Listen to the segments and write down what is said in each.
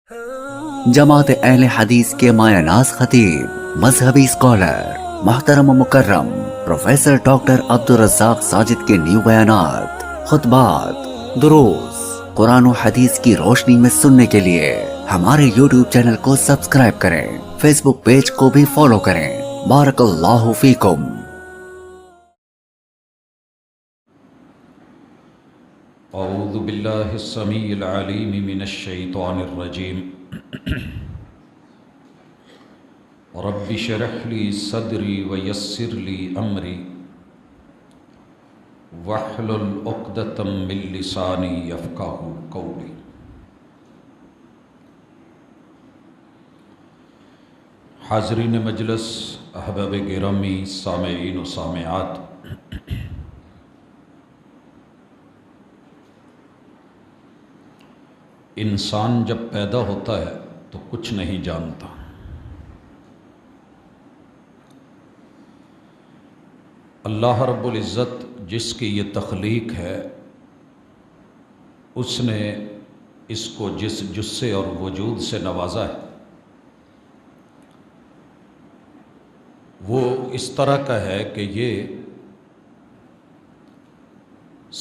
جماعت اہل حدیث کے مایہ ناز خطیب، مذہبی اسکالر، محترم و مکرم پروفیسر ڈاکٹر عبدالرزاق ساجد کے نیو بیانات، خطبات، دروس قرآن و حدیث کی روشنی میں سننے کے لیے ہمارے یوٹیوب چینل کو سبسکرائب کریں، فیس بک پیج کو بھی فالو کریں۔ بارک اللہ فیکم۔ اعوذ باللہ السمیع العلیم من الشیطان الرجیم۔ رب اشرح لی صدری ویسر لی امری واحلل عقدۃ من لسانی یفقہوا قولی۔ حاضرین مجلس، احباب گرامی، سامعین و سامعات، انسان جب پیدا ہوتا ہے تو کچھ نہیں جانتا۔ اللہ رب العزت جس کی یہ تخلیق ہے، اس نے اس کو جس جثے اور وجود سے نوازا ہے، وہ اس طرح کا ہے کہ یہ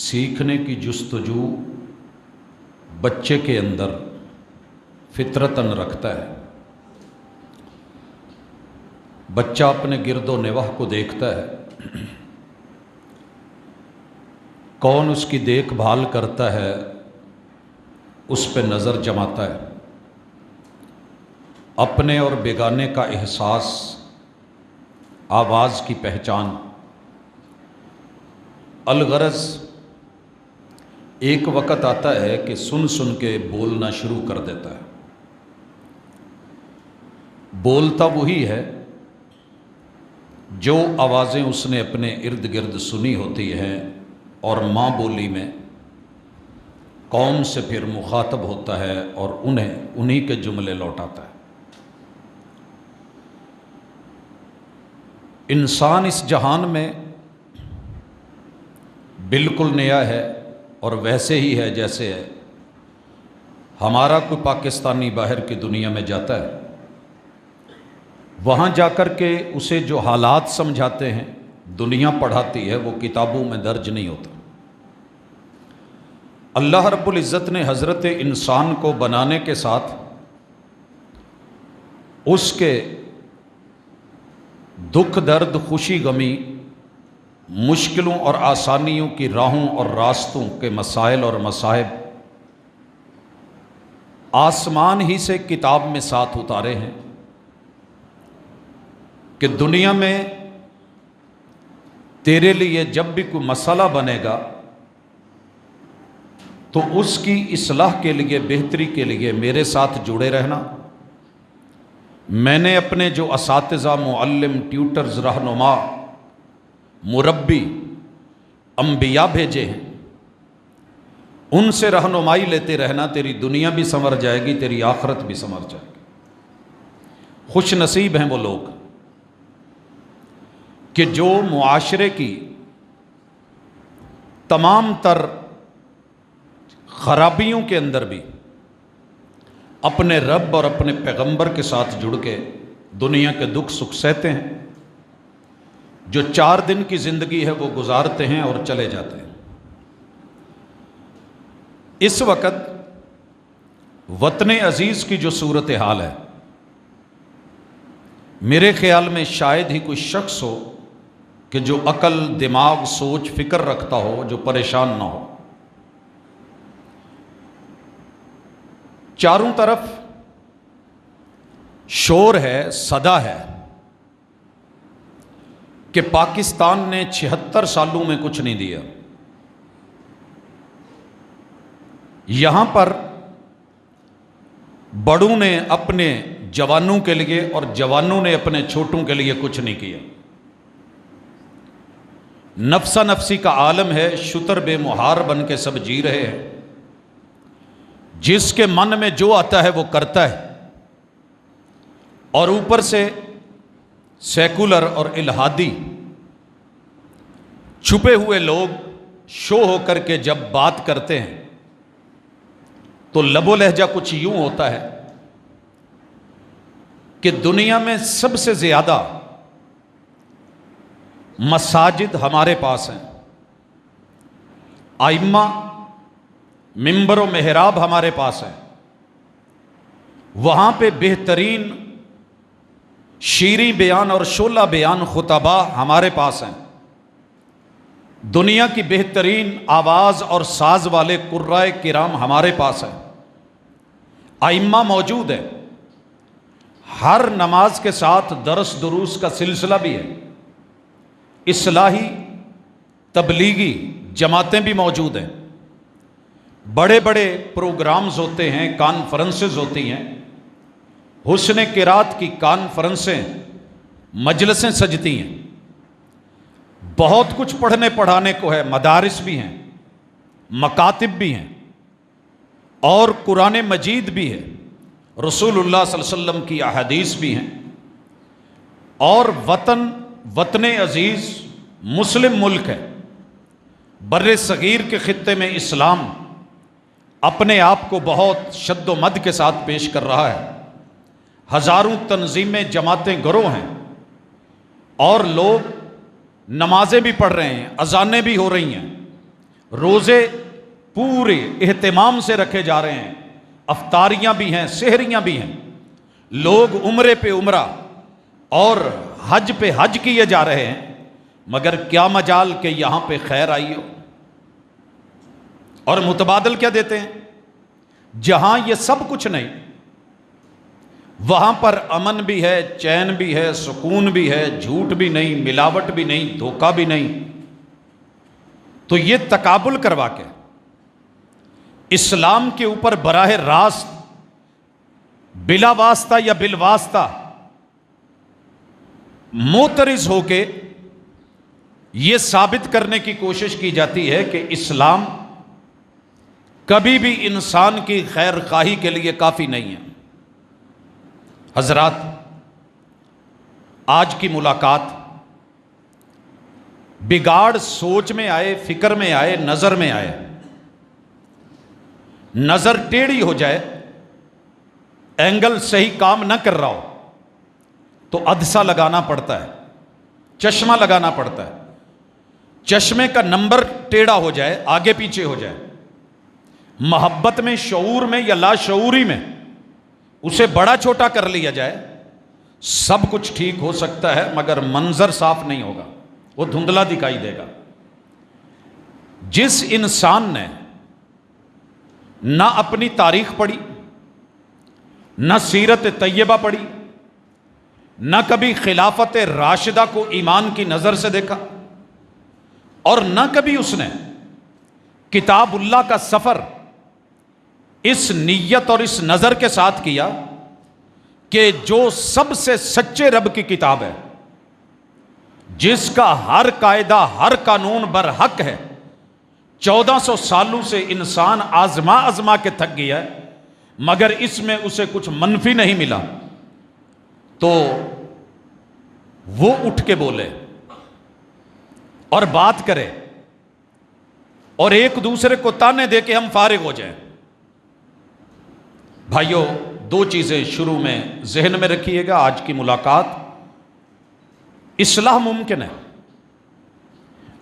سیکھنے کی جستجو بچے کے اندر فطرتاً رکھتا ہے۔ بچہ اپنے گرد و نواح کو دیکھتا ہے، کون اس کی دیکھ بھال کرتا ہے اس پہ نظر جماتا ہے۔ اپنے اور بیگانے کا احساس، آواز کی پہچان، الغرض ایک وقت آتا ہے کہ سن سن کے بولنا شروع کر دیتا ہے۔ بولتا وہی ہے جو آوازیں اس نے اپنے ارد گرد سنی ہوتی ہیں، اور ماں بولی میں قوم سے پھر مخاطب ہوتا ہے اور انہی کے جملے لوٹاتا ہے۔ انسان اس جہان میں بالکل نیا ہے، اور ویسے ہی ہے جیسے ہے۔ ہمارا کوئی پاکستانی باہر کی دنیا میں جاتا ہے، وہاں جا کر کے اسے جو حالات سمجھاتے ہیں، دنیا پڑھاتی ہے، وہ کتابوں میں درج نہیں ہوتا۔ اللہ رب العزت نے حضرت انسان کو بنانے کے ساتھ اس کے دکھ درد، خوشی غمی، مشکلوں اور آسانیوں کی راہوں اور راستوں کے مسائل اور مصائب آسمان ہی سے کتاب میں ساتھ اتارے ہیں کہ دنیا میں تیرے لیے جب بھی کوئی مسئلہ بنے گا تو اس کی اصلاح کے لیے، بہتری کے لیے میرے ساتھ جڑے رہنا۔ میں نے اپنے جو اساتذہ، معلم، ٹیوٹرز، رہنما، مربی، انبیاء بھیجے ہیں، ان سے رہنمائی لیتے رہنا۔ تیری دنیا بھی سنور جائے گی، تیری آخرت بھی سنور جائے گی۔ خوش نصیب ہیں وہ لوگ کہ جو معاشرے کی تمام تر خرابیوں کے اندر بھی اپنے رب اور اپنے پیغمبر کے ساتھ جڑ کے دنیا کے دکھ سکھ سہتے ہیں، جو 4 دن کی زندگی ہے وہ گزارتے ہیں اور چلے جاتے ہیں۔ اس وقت وطن عزیز کی جو صورتحال ہے، میرے خیال میں شاید ہی کوئی شخص ہو کہ جو عقل، دماغ، سوچ، فکر رکھتا ہو، جو پریشان نہ ہو۔ چاروں طرف شور ہے، صدا ہے کہ پاکستان نے 76 سالوں میں کچھ نہیں دیا۔ یہاں پر بڑوں نے اپنے جوانوں کے لیے اور جوانوں نے اپنے چھوٹوں کے لیے کچھ نہیں کیا۔ نفسا نفسی کا عالم ہے، شتر بے مہار بن کے سب جی رہے ہیں۔ جس کے من میں جو آتا ہے وہ کرتا ہے، اور اوپر سے سیکولر اور الہادی چھپے ہوئے لوگ شو ہو کر کے جب بات کرتے ہیں تو لب و لہجہ کچھ یوں ہوتا ہے کہ دنیا میں سب سے زیادہ مساجد ہمارے پاس ہیں، ائمہ منبر و محراب ہمارے پاس ہیں، وہاں پہ بہترین شیریں بیان اور شعلہ بیان خطباء ہمارے پاس ہیں، دنیا کی بہترین آواز اور ساز والے قرائے کرام ہمارے پاس ہیں، ائمہ موجود ہیں، ہر نماز کے ساتھ درس دروس کا سلسلہ بھی ہے، اصلاحی تبلیغی جماعتیں بھی موجود ہیں، بڑے بڑے پروگرامز ہوتے ہیں، کانفرنسز ہوتی ہیں، حسن قرات کی کانفرنسیں، مجلسیں سجتی ہیں، بہت کچھ پڑھنے پڑھانے کو ہے، مدارس بھی ہیں، مکاتب بھی ہیں، اور قرآن مجید بھی ہے، رسول اللہ صلی اللہ علیہ وسلم کی احادیث بھی ہیں، اور وطن عزیز مسلم ملک ہے، بر صغیر کے خطے میں اسلام اپنے آپ کو بہت شد و مد کے ساتھ پیش کر رہا ہے، ہزاروں تنظیمیں جماعتیں گروہ ہیں، اور لوگ نمازیں بھی پڑھ رہے ہیں، اذانیں بھی ہو رہی ہیں، روزے پورے اہتمام سے رکھے جا رہے ہیں، افطاریاں بھی ہیں، سحریاں بھی ہیں، لوگ عمرے پہ عمرہ اور حج پہ حج کیے جا رہے ہیں، مگر کیا مجال کہ یہاں پہ خیر آئی ہو، اور متبادل کیا دیتے ہیں؟ جہاں یہ سب کچھ نہیں، وہاں پر امن بھی ہے، چین بھی ہے، سکون بھی ہے، جھوٹ بھی نہیں، ملاوٹ بھی نہیں، دھوکہ بھی نہیں، تو یہ تقابل کروا کے اسلام کے اوپر براہ راست بلا واسطہ یا بالواسطہ معترض ہو کے یہ ثابت کرنے کی کوشش کی جاتی ہے کہ اسلام کبھی بھی انسان کی خیر خواہی کے لیے کافی نہیں ہے۔ حضرات، آج کی ملاقات بگاڑ سوچ میں آئے، فکر میں آئے، نظر میں آئے، نظر ٹیڑھی ہو جائے، اینگل صحیح کام نہ کر رہا ہو تو عدسہ لگانا پڑتا ہے، چشمہ لگانا پڑتا ہے، چشمے کا نمبر ٹیڑھا ہو جائے، آگے پیچھے ہو جائے، محبت میں، شعور میں یا لاشعوری میں اسے بڑا چھوٹا کر لیا جائے، سب کچھ ٹھیک ہو سکتا ہے مگر منظر صاف نہیں ہوگا، وہ دھندلا دکھائی دے گا۔ جس انسان نے نہ اپنی تاریخ پڑھی، نہ سیرت طیبہ پڑھی، نہ کبھی خلافت راشدہ کو ایمان کی نظر سے دیکھا، اور نہ کبھی اس نے کتاب اللہ کا سفر اس نیت اور اس نظر کے ساتھ کیا کہ جو سب سے سچے رب کی کتاب ہے، جس کا ہر قاعدہ، ہر قانون برحق ہے، 1400 سالوں سے انسان آزما کے تھک گیا ہے مگر اس میں اسے کچھ منفی نہیں ملا، تو وہ اٹھ کے بولے اور بات کرے اور ایک دوسرے کو تانے دے کے ہم فارغ ہو جائیں۔ بھائیو، دو چیزیں شروع میں ذہن میں رکھیے گا، آج کی ملاقات اصلاح ممکن ہے۔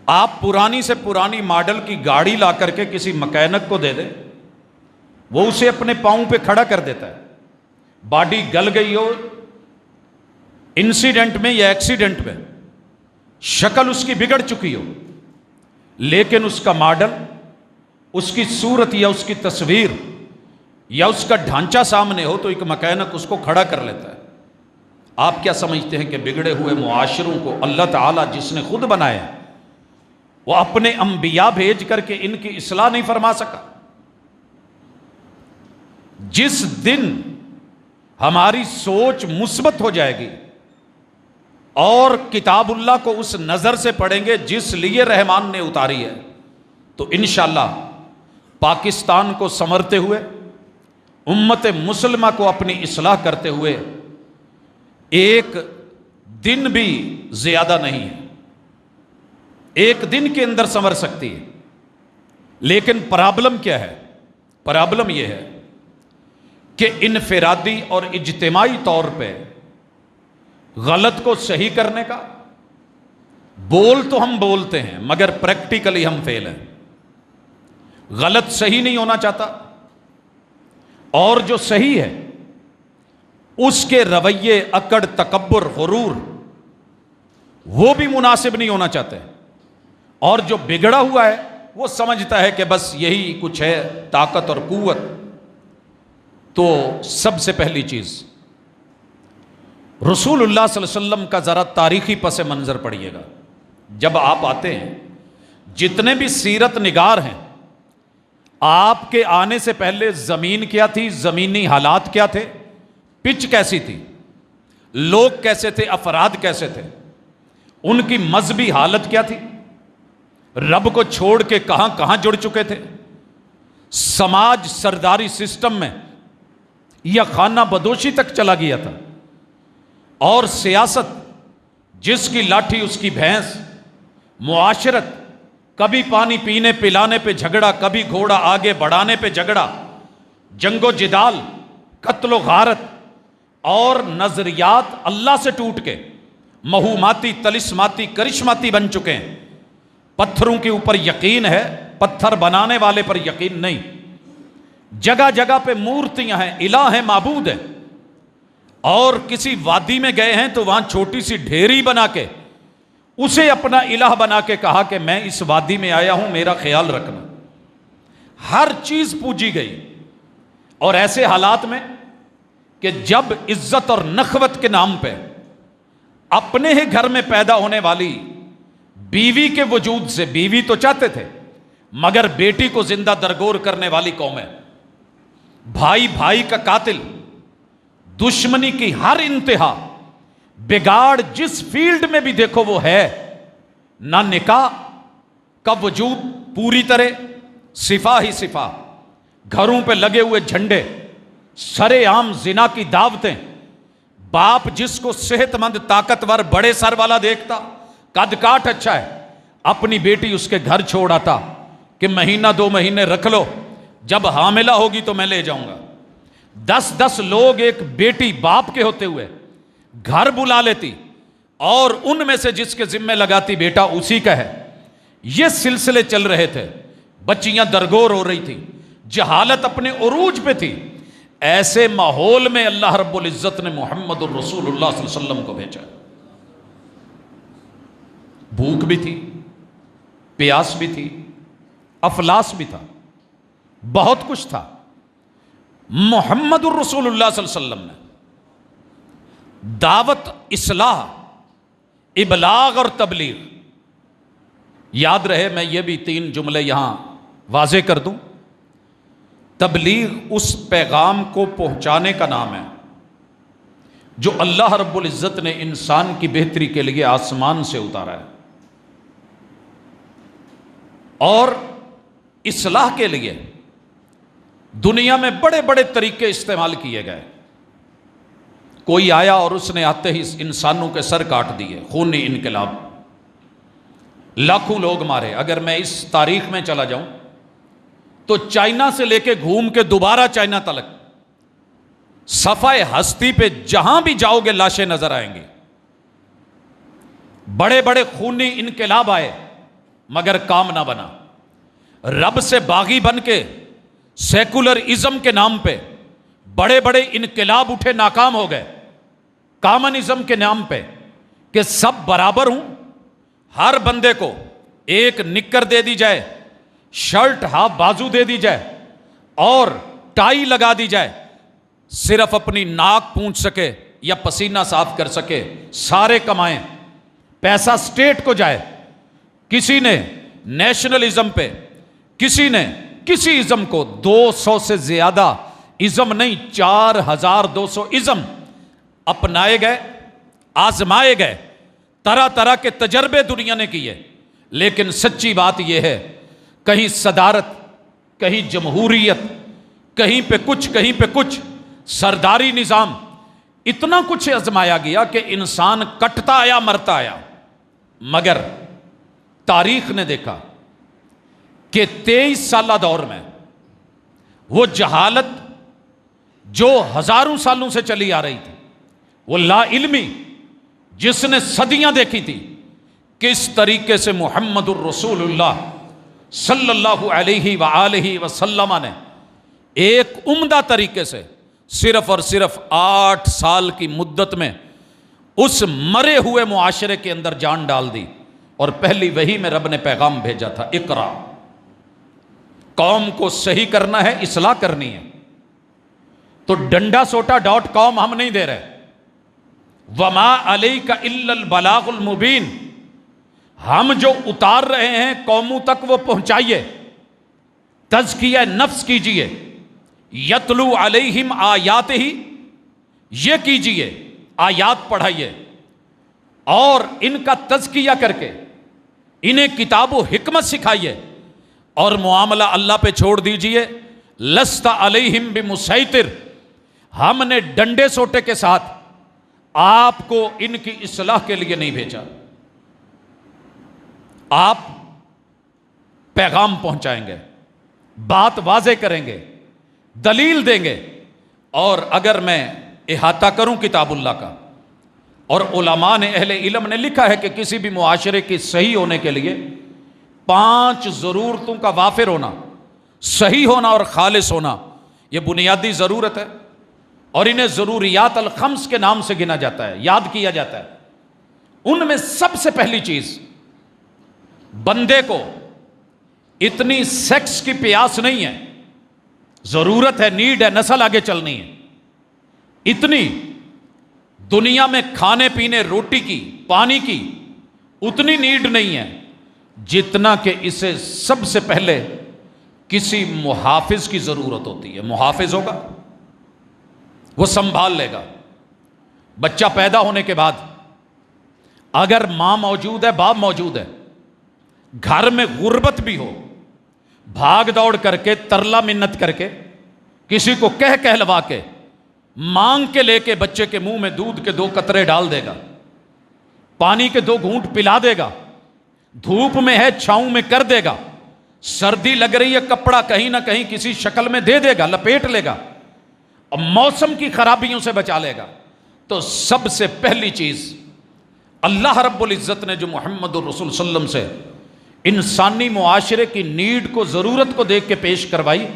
آپ پرانی سے پرانی ماڈل کی گاڑی لا کر کے کسی مکینک کو دے دیں، وہ اسے اپنے پاؤں پہ کھڑا کر دیتا ہے، باڈی گل گئی ہو انسیڈنٹ میں یا ایکسیڈنٹ میں، شکل اس کی بگڑ چکی ہو، لیکن اس کا ماڈل، اس کی صورت یا اس کی تصویر یا اس کا ڈھانچہ سامنے ہو تو ایک مکینک اس کو کھڑا کر لیتا ہے۔ آپ کیا سمجھتے ہیں کہ بگڑے ہوئے معاشروں کو اللہ تعالیٰ جس نے خود بنایا، وہ اپنے انبیاء بھیج کر کے ان کی اصلاح نہیں فرما سکا؟ جس دن ہماری سوچ مثبت ہو جائے گی اور کتاب اللہ کو اس نظر سے پڑھیں گے جس لیے رحمان نے اتاری ہے، تو انشاءاللہ پاکستان کو سنورتے ہوئے، امت مسلمہ کو اپنی اصلاح کرتے ہوئے ایک دن بھی زیادہ نہیں ہے، ایک دن کے اندر سنور سکتی ہے۔ لیکن پرابلم کیا ہے؟ پرابلم یہ ہے کہ انفرادی اور اجتماعی طور پہ غلط کو صحیح کرنے کا. بول تو ہم بولتے ہیں مگر پریکٹیکلی ہم فیل ہیں. غلط صحیح نہیں ہونا چاہتا، اور جو صحیح ہے اس کے رویے، اکڑ، تکبر، غرور وہ بھی مناسب نہیں ہونا چاہتے. اور جو بگڑا ہوا ہے وہ سمجھتا ہے کہ بس یہی کچھ ہے، طاقت اور قوت. تو سب سے پہلی چیز رسول اللہ صلی اللہ علیہ وسلم کا ذرا تاریخی پس منظر پڑھیے گا. جب آپ آتے ہیں، جتنے بھی سیرت نگار ہیں، آپ کے آنے سے پہلے زمین کیا تھی، زمینی حالات کیا تھے، پچ کیسی تھی، لوگ کیسے تھے، افراد کیسے تھے، ان کی مذہبی حالت کیا تھی، رب کو چھوڑ کے کہاں کہاں جڑ چکے تھے، سماج سرداری سسٹم میں یا خانہ بدوشی تک چلا گیا تھا، اور سیاست جس کی لاٹھی اس کی بھینس، معاشرت کبھی پانی پینے پلانے پہ جھگڑا، کبھی گھوڑا آگے بڑھانے پہ جھگڑا، جنگ و جدال، قتل و غارت، اور نظریات اللہ سے ٹوٹ کے مہوماتی، طلسماتی، کرشماتی بن چکے ہیں. پتھروں کے اوپر یقین ہے، پتھر بنانے والے پر یقین نہیں. جگہ جگہ پہ مورتیاں ہیں، الہ ہیں، معبود ہیں. اور کسی وادی میں گئے ہیں تو وہاں چھوٹی سی ڈھیری بنا کے اسے اپنا الہ بنا کے کہا کہ میں اس وادی میں آیا ہوں، میرا خیال رکھنا. ہر چیز پوجی گئی. اور ایسے حالات میں کہ جب عزت اور نخوت کے نام پہ اپنے ہی گھر میں پیدا ہونے والی بیوی کے وجود سے، بیوی تو چاہتے تھے مگر بیٹی کو زندہ درگور کرنے والی قوم ہے، بھائی بھائی کا قاتل، دشمنی کی ہر انتہا، بگاڑ جس فیلڈ میں بھی دیکھو وہ ہے. نہ نکاح کا وجود پوری طرح، صفا ہی صفا، گھروں پہ لگے ہوئے جھنڈے، سرے عام زنا کی دعوتیں. باپ جس کو صحت مند، طاقتور، بڑے سر والا دیکھتا، قد کاٹ اچھا ہے، اپنی بیٹی اس کے گھر چھوڑ آتا کہ مہینہ 2 مہینے رکھ لو، جب حاملہ ہوگی تو میں لے جاؤں گا. 10 لوگ ایک بیٹی باپ کے ہوتے ہوئے گھر بلا لیتی، اور ان میں سے جس کے ذمہ لگاتی بیٹا اسی کا ہے. یہ سلسلے چل رہے تھے، بچیاں درگور ہو رہی تھی، جہالت اپنے عروج پہ تھی. ایسے ماحول میں اللہ رب العزت نے محمد الرسول اللہ صلی اللہ علیہ وسلم کو بھیجا. بھوک بھی تھی، پیاس بھی تھی، افلاس بھی تھا، بہت کچھ تھا. محمد الرسول اللہ صلی اللہ علیہ وسلم نے دعوت، اصلاح، ابلاغ اور تبلیغ. یاد رہے میں یہ بھی 3 جملے یہاں واضح کر دوں. تبلیغ اس پیغام کو پہنچانے کا نام ہے جو اللہ رب العزت نے انسان کی بہتری کے لیے آسمان سے اتارا ہے. اور اصلاح کے لیے دنیا میں بڑے بڑے طریقے استعمال کیے گئے. کوئی آیا اور اس نے آتے ہی انسانوں کے سر کاٹ دیے، خونی انقلاب، لاکھوں لوگ مارے. اگر میں اس تاریخ میں چلا جاؤں تو چائنا سے لے کے گھوم کے دوبارہ چائنا تلک، صفحہ ہستی پہ جہاں بھی جاؤ گے لاشیں نظر آئیں گی. بڑے بڑے خونی انقلاب آئے مگر کام نہ بنا. رب سے باغی بن کے سیکولرازم کے نام پہ بڑے بڑے انقلاب اٹھے، ناکام ہو گئے. کامنزم کے نام پہ کہ سب برابر ہوں، ہر بندے کو ایک نکر دے دی جائے، شرٹ ہاف بازو دے دی جائے اور ٹائی لگا دی جائے، صرف اپنی ناک پونچھ سکے یا پسینہ صاف کر سکے، سارے کمائیں، پیسہ سٹیٹ کو جائے. کسی نے نیشنلزم پہ، کسی نے کسی ازم کو، 200 سے زیادہ ازم نہیں، 4200 ازم اپنائے گئے، آزمائے گئے، طرح طرح کے تجربے دنیا نے کیے. لیکن سچی بات یہ ہے، کہیں صدارت، کہیں جمہوریت، کہیں پہ کچھ، کہیں پہ کچھ، سرداری نظام، اتنا کچھ آزمایا گیا کہ انسان کٹتا آیا، مرتا آیا. مگر تاریخ نے دیکھا کہ 23 سالہ دور میں وہ جہالت جو ہزاروں سالوں سے چلی آ رہی تھی، وہ لا علمی، جس نے صدیاں دیکھی تھی کس طریقے سے محمد الرسول اللہ صلی اللہ علیہ وآلہ وسلم نے ایک عمدہ طریقے سے صرف اور صرف 8 سال کی مدت میں اس مرے ہوئے معاشرے کے اندر جان ڈال دی، اور پہلی وحی میں رب نے پیغام بھیجا تھا، اقرا، قوم کو صحیح کرنا ہے، اصلاح کرنی ہے۔ تو ڈنڈا سوٹا .com ہم نہیں دے رہے، وما علیک الا البلاغ المبین، ہم جو اتار رہے ہیں قوموں تک وہ پہنچائیے، تزکیہ نفس کیجئے، یتلو علیہم آیات ہی، یہ کیجئے، آیات پڑھائیے، اور ان کا تزکیہ کر کے انہیں کتاب و حکمت سکھائیے، اور معاملہ اللہ پہ چھوڑ دیجئے۔ لست علیہم بمسیطر، ہم نے ڈنڈے سوٹے کے ساتھ آپ کو ان کی اصلاح کے لیے نہیں بھیجا، آپ پیغام پہنچائیں گے، بات واضح کریں گے، دلیل دیں گے۔ اور اگر میں احاطہ کروں کتاب اللہ کا، اور علماء نے، اہل علم نے لکھا ہے کہ کسی بھی معاشرے کی صحیح ہونے کے لیے 5 ضرورتوں کا وافر ہونا، صحیح ہونا اور خالص ہونا، یہ بنیادی ضرورت ہے، اور انہیں ضروریات الخمس کے نام سے گنا جاتا ہے، یاد کیا جاتا ہے۔ ان میں سب سے پہلی چیز، بندے کو اتنی سیکس کی پیاس نہیں ہے، ضرورت ہے، نیڈ ہے، نسل آگے چلنی ہے، اتنی دنیا میں کھانے پینے، روٹی کی، پانی کی اتنی نیڈ نہیں ہے جتنا کہ اسے سب سے پہلے کسی محافظ کی ضرورت ہوتی ہے۔ محافظ ہوگا، وہ سنبھال لے گا۔ بچہ پیدا ہونے کے بعد اگر ماں موجود ہے، باپ موجود ہے، گھر میں غربت بھی ہو، بھاگ دوڑ کر کے، ترلا منت کر کے، کسی کو کہلوا کے، مانگ کے لے کے بچے کے منہ میں دودھ کے 2 قطرے ڈال دے گا، پانی کے 2 گھونٹ پلا دے گا، دھوپ میں ہے چھاؤں میں کر دے گا، سردی لگ رہی ہے کپڑا کہیں نہ کہیں کسی شکل میں دے دے گا، لپیٹ لے گا، اور موسم کی خرابیوں سے بچا لے گا۔ تو سب سے پہلی چیز اللہ رب العزت نے جو محمد الرسول صلی اللہ علیہ وسلم سے انسانی معاشرے کی نیڈ کو، ضرورت کو دیکھ کے پیش کروائی،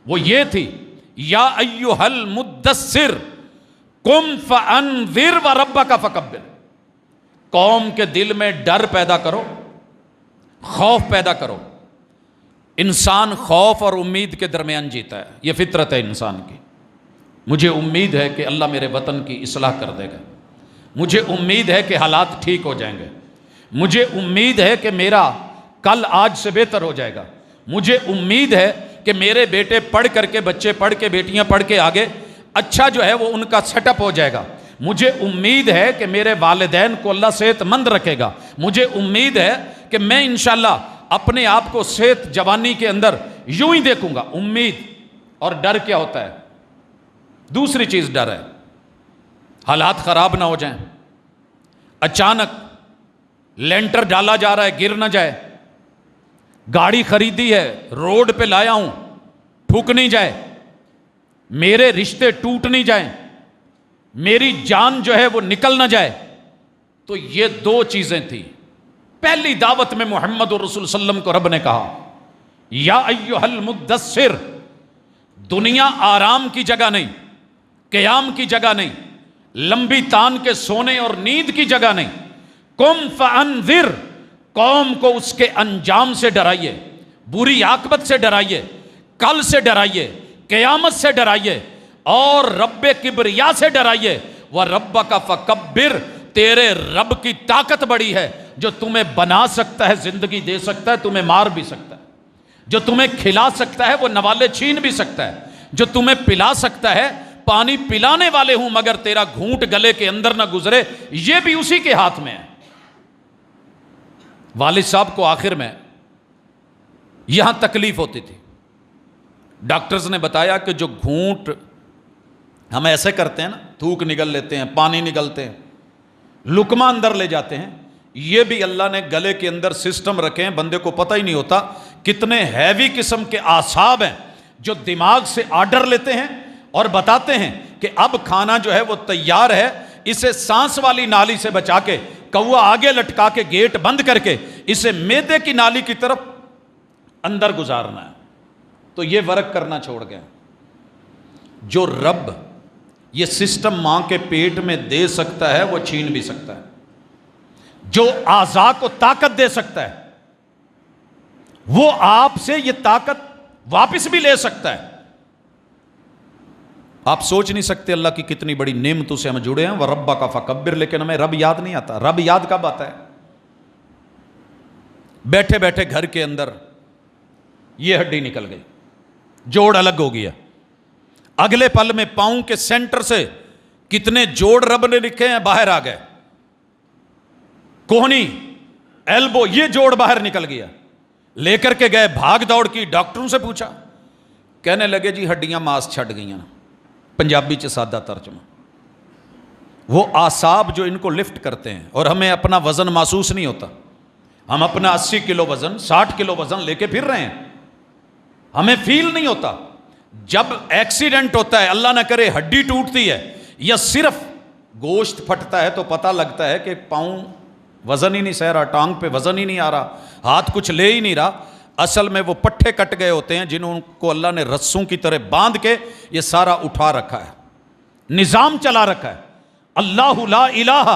وہ یہ تھی، یا ایھا المدثر قم فانذر وربک فکبر، قوم کے دل میں ڈر پیدا کرو، خوف پیدا کرو۔ انسان خوف اور امید کے درمیان جیتا ہے، یہ فطرت ہے انسان کی۔ مجھے امید ہے کہ اللہ میرے وطن کی اصلاح کر دے گا، مجھے امید ہے کہ حالات ٹھیک ہو جائیں گے، مجھے امید ہے کہ میرا کل آج سے بہتر ہو جائے گا، مجھے امید ہے کہ میرے بیٹے پڑھ کر کے، بچے پڑھ کے، بیٹیاں پڑھ کے آگے اچھا جو ہے وہ ان کا سیٹ اپ ہو جائے گا، مجھے امید ہے کہ میرے والدین کو اللہ صحت مند رکھے گا، مجھے امید ہے کہ میں انشاءاللہ اپنے آپ کو صحت جوانی کے اندر یوں ہی دیکھوں گا۔ امید اور ڈر کیا ہوتا ہے؟ دوسری چیز ڈر ہے، حالات خراب نہ ہو جائیں، اچانک لینٹر ڈالا جا رہا ہے، گر نہ جائے، گاڑی خریدی ہے، روڈ پہ لایا ہوں، ٹھک نہیں جائے، میرے رشتے ٹوٹ نہیں جائیں، میری جان جو ہے وہ نکل نہ جائے۔ تو یہ 2 چیزیں تھیں۔ پہلی دعوت میں محمد الرسول صلی اللہ علیہ وسلم کو رب نے کہا، یا ایھا المدثر، دنیا آرام کی جگہ نہیں، قیام کی جگہ نہیں، لمبی تان کے سونے اور نیند کی جگہ نہیں، قم فانذر، قوم کو اس کے انجام سے ڈرائیے، بری عاقبت سے ڈرائیے، کل سے ڈرائیے، قیامت سے ڈرائیے، اور رب کبریا سے ڈرائیے، وَرَبَّكَ فَكَبِّرْ، تیرے رب کی طاقت بڑی ہے جو تمہیں بنا سکتا ہے، زندگی دے سکتا ہے، تمہیں مار بھی سکتا ہے، جو تمہیں کھلا سکتا ہے وہ نوالے چھین بھی سکتا ہے، جو تمہیں پلا سکتا ہے، پانی پلانے والے ہوں مگر تیرا گھونٹ گلے کے اندر نہ گزرے، یہ بھی اسی کے ہاتھ میں ہے۔ والد صاحب کو آخر میں یہاں تکلیف ہوتی تھی، ڈاکٹرز نے بتایا کہ جو گھونٹ ہم ایسے کرتے ہیں نا، تھوک نگل لیتے ہیں، پانی نگلتے ہیں، لقمہ اندر لے جاتے ہیں، یہ بھی اللہ نے گلے کے اندر سسٹم رکھے ہیں، بندے کو پتہ ہی نہیں ہوتا کتنے ہیوی قسم کے اعصاب ہیں جو دماغ سے آرڈر لیتے ہیں اور بتاتے ہیں کہ اب کھانا جو ہے وہ تیار ہے، اسے سانس والی نالی سے بچا کے کوا آگے لٹکا کے گیٹ بند کر کے اسے میدے کی نالی کی طرف اندر گزارنا ہے. تو یہ ورک کرنا چھوڑ گئے. جو رب یہ سسٹم ماں کے پیٹ میں دے سکتا ہے وہ چھین بھی سکتا ہے. جو اعضاء کو طاقت دے سکتا ہے وہ آپ سے یہ طاقت واپس بھی لے سکتا ہے. آپ سوچ نہیں سکتے اللہ کی کتنی بڑی نعمتوں سے ہم جڑے ہیں. وَرَبَّكَ فَكَبِّرْ، لیکن ہمیں رب یاد نہیں آتا. رب یاد کب آتا ہے؟ بیٹھے بیٹھے گھر کے اندر یہ ہڈی نکل گئی، جوڑ الگ ہو گیا، اگلے پل میں پاؤں کے سینٹر سے کتنے جوڑ رب نے لکھے ہیں باہر آ گئے. کوہنی، ایلبو، یہ جوڑ باہر نکل گیا. لے کر کے گئے، بھاگ دوڑ کی، ڈاکٹروں سے پوچھا، کہنے لگے جی ہڈیاں ماس چھٹ گئی ہیں. پنجابی چ سادہ ترجمہ. وہ اعصاب جو ان کو لفٹ کرتے ہیں، اور ہمیں اپنا وزن محسوس نہیں ہوتا. ہم اپنا 80 کلو وزن، 60 کلو وزن لے کے پھر رہے ہیں، ہمیں فیل نہیں ہوتا. جب ایکسیڈنٹ ہوتا ہے، اللہ نہ کرے ہڈی ٹوٹتی ہے یا صرف گوشت پھٹتا ہے، تو پتہ لگتا ہے کہ پاؤں وزن ہی نہیں سہ رہا، ٹانگ پہ وزن ہی نہیں آ رہا، ہاتھ کچھ لے ہی نہیں رہا. اصل میں وہ پٹھے کٹ گئے ہوتے ہیں جنہوں کو اللہ نے رسوں کی طرح باندھ کے یہ سارا اٹھا رکھا ہے، نظام چلا رکھا ہے. اللہ لا الہ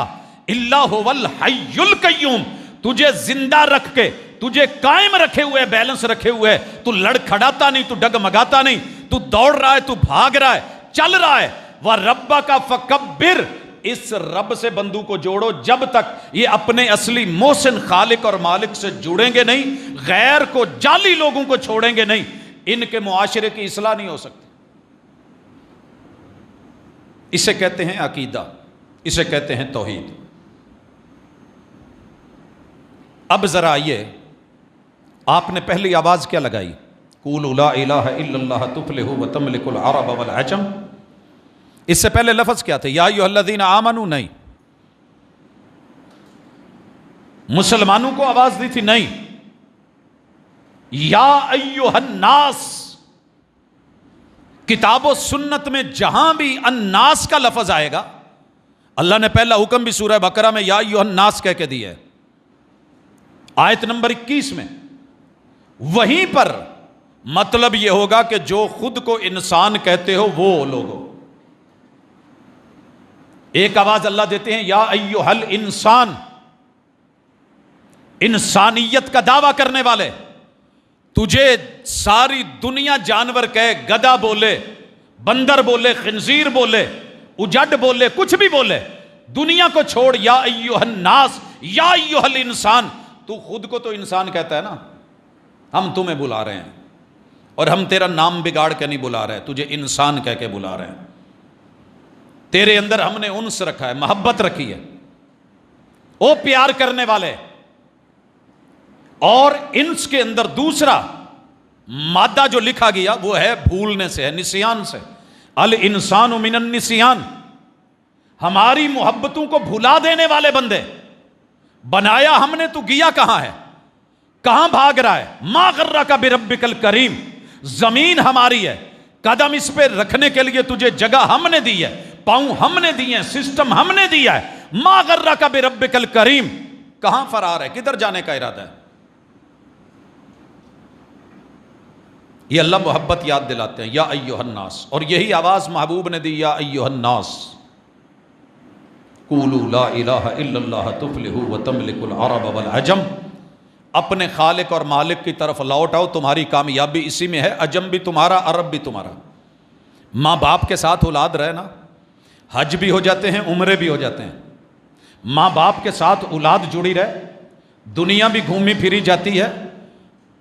الا هو الحی القیوم. تجھے زندہ رکھ کے، تجھے قائم رکھے ہوئے، بیلنس رکھے ہوئے. تو لڑ کھڑاتا نہیں، تو ڈگمگاتا نہیں، تو دوڑ رہا ہے، تو بھاگ رہا ہے، چل رہا ہے. وَرَبَّكَ فَكَبِّرْ. اس رب سے بندو کو جوڑو. جب تک یہ اپنے اصلی محسن خالق اور مالک سے جڑیں گے نہیں، غیر کو، جعلی لوگوں کو چھوڑیں گے نہیں، ان کے معاشرے کی اصلاح نہیں ہو سکتی. اسے کہتے ہیں عقیدہ، اسے کہتے ہیں توحید. اب ذرا آئیے، آپ نے پہلی آواز کیا لگائی؟ قولوا لا الہ الا اللہ تفلحوا وتملکوا العرب والعجم. اس سے پہلے لفظ کیا تھے؟ یا ایھا الذین آمنوا. نہیں، مسلمانوں کو آواز دی تھی؟ نہیں، یا ایھا الناس. کتاب و سنت میں جہاں بھی الناس کا لفظ آئے گا، اللہ نے پہلا حکم بھی سورہ بقرہ میں یا ایھا الناس کہہ کے دیا ہے، آیت نمبر 21 میں. وہیں پر مطلب یہ ہوگا کہ جو خود کو انسان کہتے ہو وہ لوگوں. ایک آواز اللہ دیتے ہیں یا ایھا الانسان، انسانیت کا دعویٰ کرنے والے. تجھے ساری دنیا جانور کہے، گدھا بولے، بندر بولے، خنزیر بولے، اجڑ بولے، کچھ بھی بولے، دنیا کو چھوڑ. یا ایھا الناس، یا ایھا الانسان. تو خود کو تو انسان کہتا ہے نا. ہم تمہیں بلا رہے ہیں، اور ہم تیرا نام بگاڑ کے نہیں بلا رہے، تجھے انسان کہہ کے بلا رہے ہیں. تیرے اندر ہم نے انس رکھا ہے، محبت رکھی ہے، او پیار کرنے والے. اور انس کے اندر دوسرا مادہ جو لکھا گیا وہ ہے بھولنے سے، ہے نسیان سے. الانسان من النسیان. ہماری محبتوں کو بھلا دینے والے بندے. بنایا ہم نے، تو گیا کہاں ہے، کہاں بھاگ رہا ہے؟ ما غرک بربک الکریم. زمین ہماری ہے، قدم اس پہ رکھنے کے لیے تجھے جگہ ہم نے دی ہے، پاؤں ہم نے دیے ہیں، سسٹم ہم نے دیا ہے. ما غرک بربک الکریم. کہاں فرار ہے، کدھر جانے کا ارادہ ہے؟ یہ اللہ محبت یاد دلاتے ہیں، یا ایھا الناس. اور یہی آواز محبوب نے دی، یا ایھا الناس قولوا لا الہ الا اللہ تفلحوا وتملکوا العرب والعجم. اپنے خالق اور مالک کی طرف لوٹ آؤ، تمہاری کامیابی اسی میں ہے. عجم بھی تمہارا، عرب بھی تمہارا. ماں باپ کے ساتھ اولاد رہے نا، حج بھی ہو جاتے ہیں، عمرے بھی ہو جاتے ہیں. ماں باپ کے ساتھ اولاد جڑی رہے، دنیا بھی گھومی پھری جاتی ہے.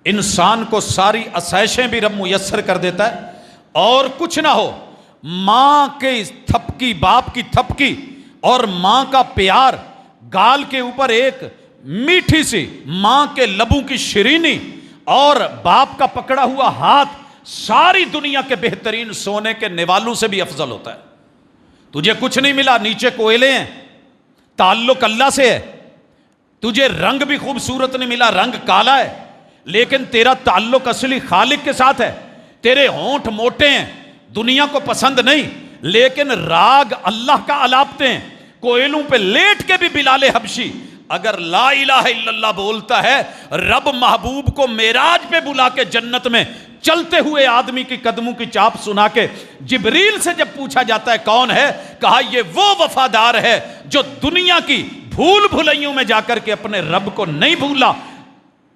انسان کو ساری آسائشیں بھی رب میسر کر دیتا ہے. اور کچھ نہ ہو، ماں کے تھپکی، باپ کی تھپکی اور ماں کا پیار، گال کے اوپر ایک میٹھی سی ماں کے لبوں کی شیرینی اور باپ کا پکڑا ہوا ہاتھ، ساری دنیا کے بہترین سونے کے نوالوں سے بھی افضل ہوتا ہے. تجھے کچھ نہیں ملا، نیچے کوئلے ہیں، تعلق اللہ سے ہے. تجھے رنگ بھی خوبصورت نہیں ملا، رنگ کالا ہے، لیکن تیرا تعلق اصلی خالق کے ساتھ ہے. تیرے ہونٹ موٹے ہیں، دنیا کو پسند نہیں، لیکن راگ اللہ کا الاپتے ہیں. کوئلوں پہ لیٹ کے بھی بلال حبشی اگر لا الہ الا اللہ بولتا ہے، رب محبوب کو معراج پہ بلا کے جنت میں چلتے ہوئے آدمی کی قدموں کی چاپ سنا کے جبریل سے جب پوچھا جاتا ہے کون ہے، کہا یہ وہ وفادار ہے جو دنیا کی بھول بھلائیوں میں جا کر کے اپنے رب کو نہیں بھولا۔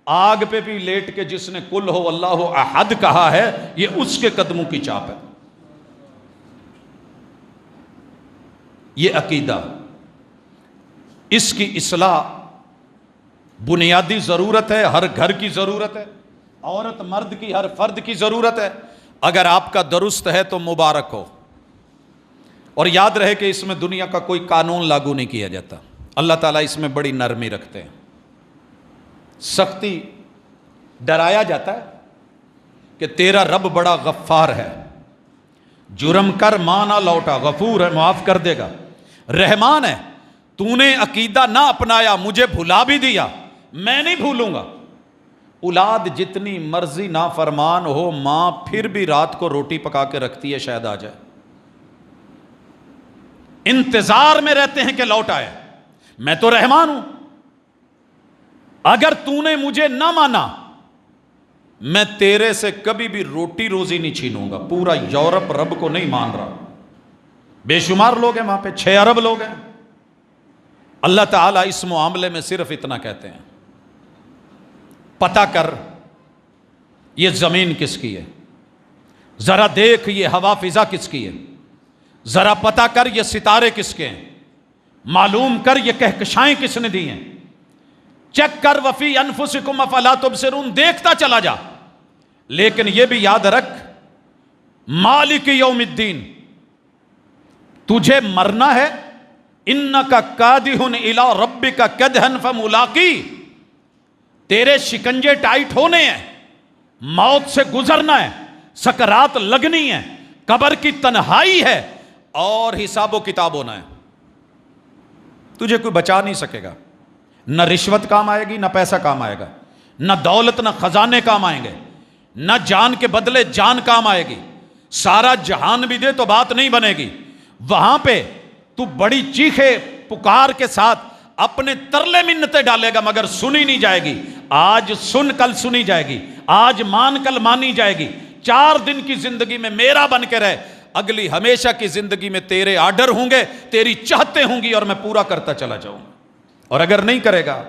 آگ پہ بھی لیٹ کے جس نے قل ہو اللہ احد کہا ہے، یہ اس کے قدموں کی چاپ ہے۔ یہ عقیدہ، اس کی اصلاح بنیادی ضرورت ہے، ہر گھر کی ضرورت ہے، عورت مرد کی، ہر فرد کی ضرورت ہے۔ اگر آپ کا درست ہے تو مبارک ہو، اور یاد رہے کہ اس میں دنیا کا کوئی قانون لاگو نہیں کیا جاتا۔ اللہ تعالیٰ اس میں بڑی نرمی رکھتے ہیں، سختی ڈرایا جاتا ہے کہ تیرا رب بڑا غفار ہے، جرم کر مانا لوٹا، غفور ہے معاف کر دے گا، رحمان ہے، تو نے عقیدہ نہ اپنایا مجھے بھلا بھی دیا، میں نہیں بھولوں گا۔ اولاد جتنی مرضی نافرمان ہو، ماں پھر بھی رات کو روٹی پکا کے رکھتی ہے شاید آ جائے، انتظار میں رہتے ہیں کہ لوٹ آئے۔ میں تو رحمان ہوں، اگر تو نے مجھے نہ مانا میں تیرے سے کبھی بھی روٹی روزی نہیں چھینوں گا۔ پورا یورپ رب کو نہیں مان رہا، بے شمار لوگ ہیں وہاں پہ، 6 ارب لوگ ہیں۔ اللہ تعالیٰ اس معاملے میں صرف اتنا کہتے ہیں، پتہ کر یہ زمین کس کی ہے، ذرا دیکھ یہ ہوا فضا کس کی ہے، ذرا پتہ کر یہ ستارے کس کے ہیں، معلوم کر یہ کہکشائیں کس نے دی ہیں، چیک کر وفی انفسکم افلا تبصرون، دیکھتا چلا جا۔ لیکن یہ بھی یاد رکھ مالک یوم الدین، تجھے مرنا ہے، انکا کادح الی ربک کدحا فملاقی، تیرے شکنجے ٹائٹ ہونے ہیں، موت سے گزرنا ہے، سکرات لگنی ہے، قبر کی تنہائی ہے، اور حساب و کتاب ہونا ہے۔ تجھے کوئی بچا نہیں سکے گا، نہ رشوت کام آئے گی، نہ پیسہ کام آئے گا، نہ دولت نہ خزانے کام آئیں گے، نہ جان کے بدلے جان کام آئے گی، سارا جہان بھی دے تو بات نہیں بنے گی۔ وہاں پہ تو بڑی چیخے پکار کے ساتھ اپنے ترلے منتیں ڈالے گا مگر سنی نہیں جائے گی۔ آج سن کل سنی جائے گی، آج مان کل مانی جائے گی۔ 4 دن کی زندگی میں میرا بن کے رہے، اگلی ہمیشہ کی زندگی میں تیرے آرڈر ہوں گے، تیری چاہتے ہوں گی، اور میں پورا کرتا چلا جاؤں گا۔ اور اگر نہیں کرے گا،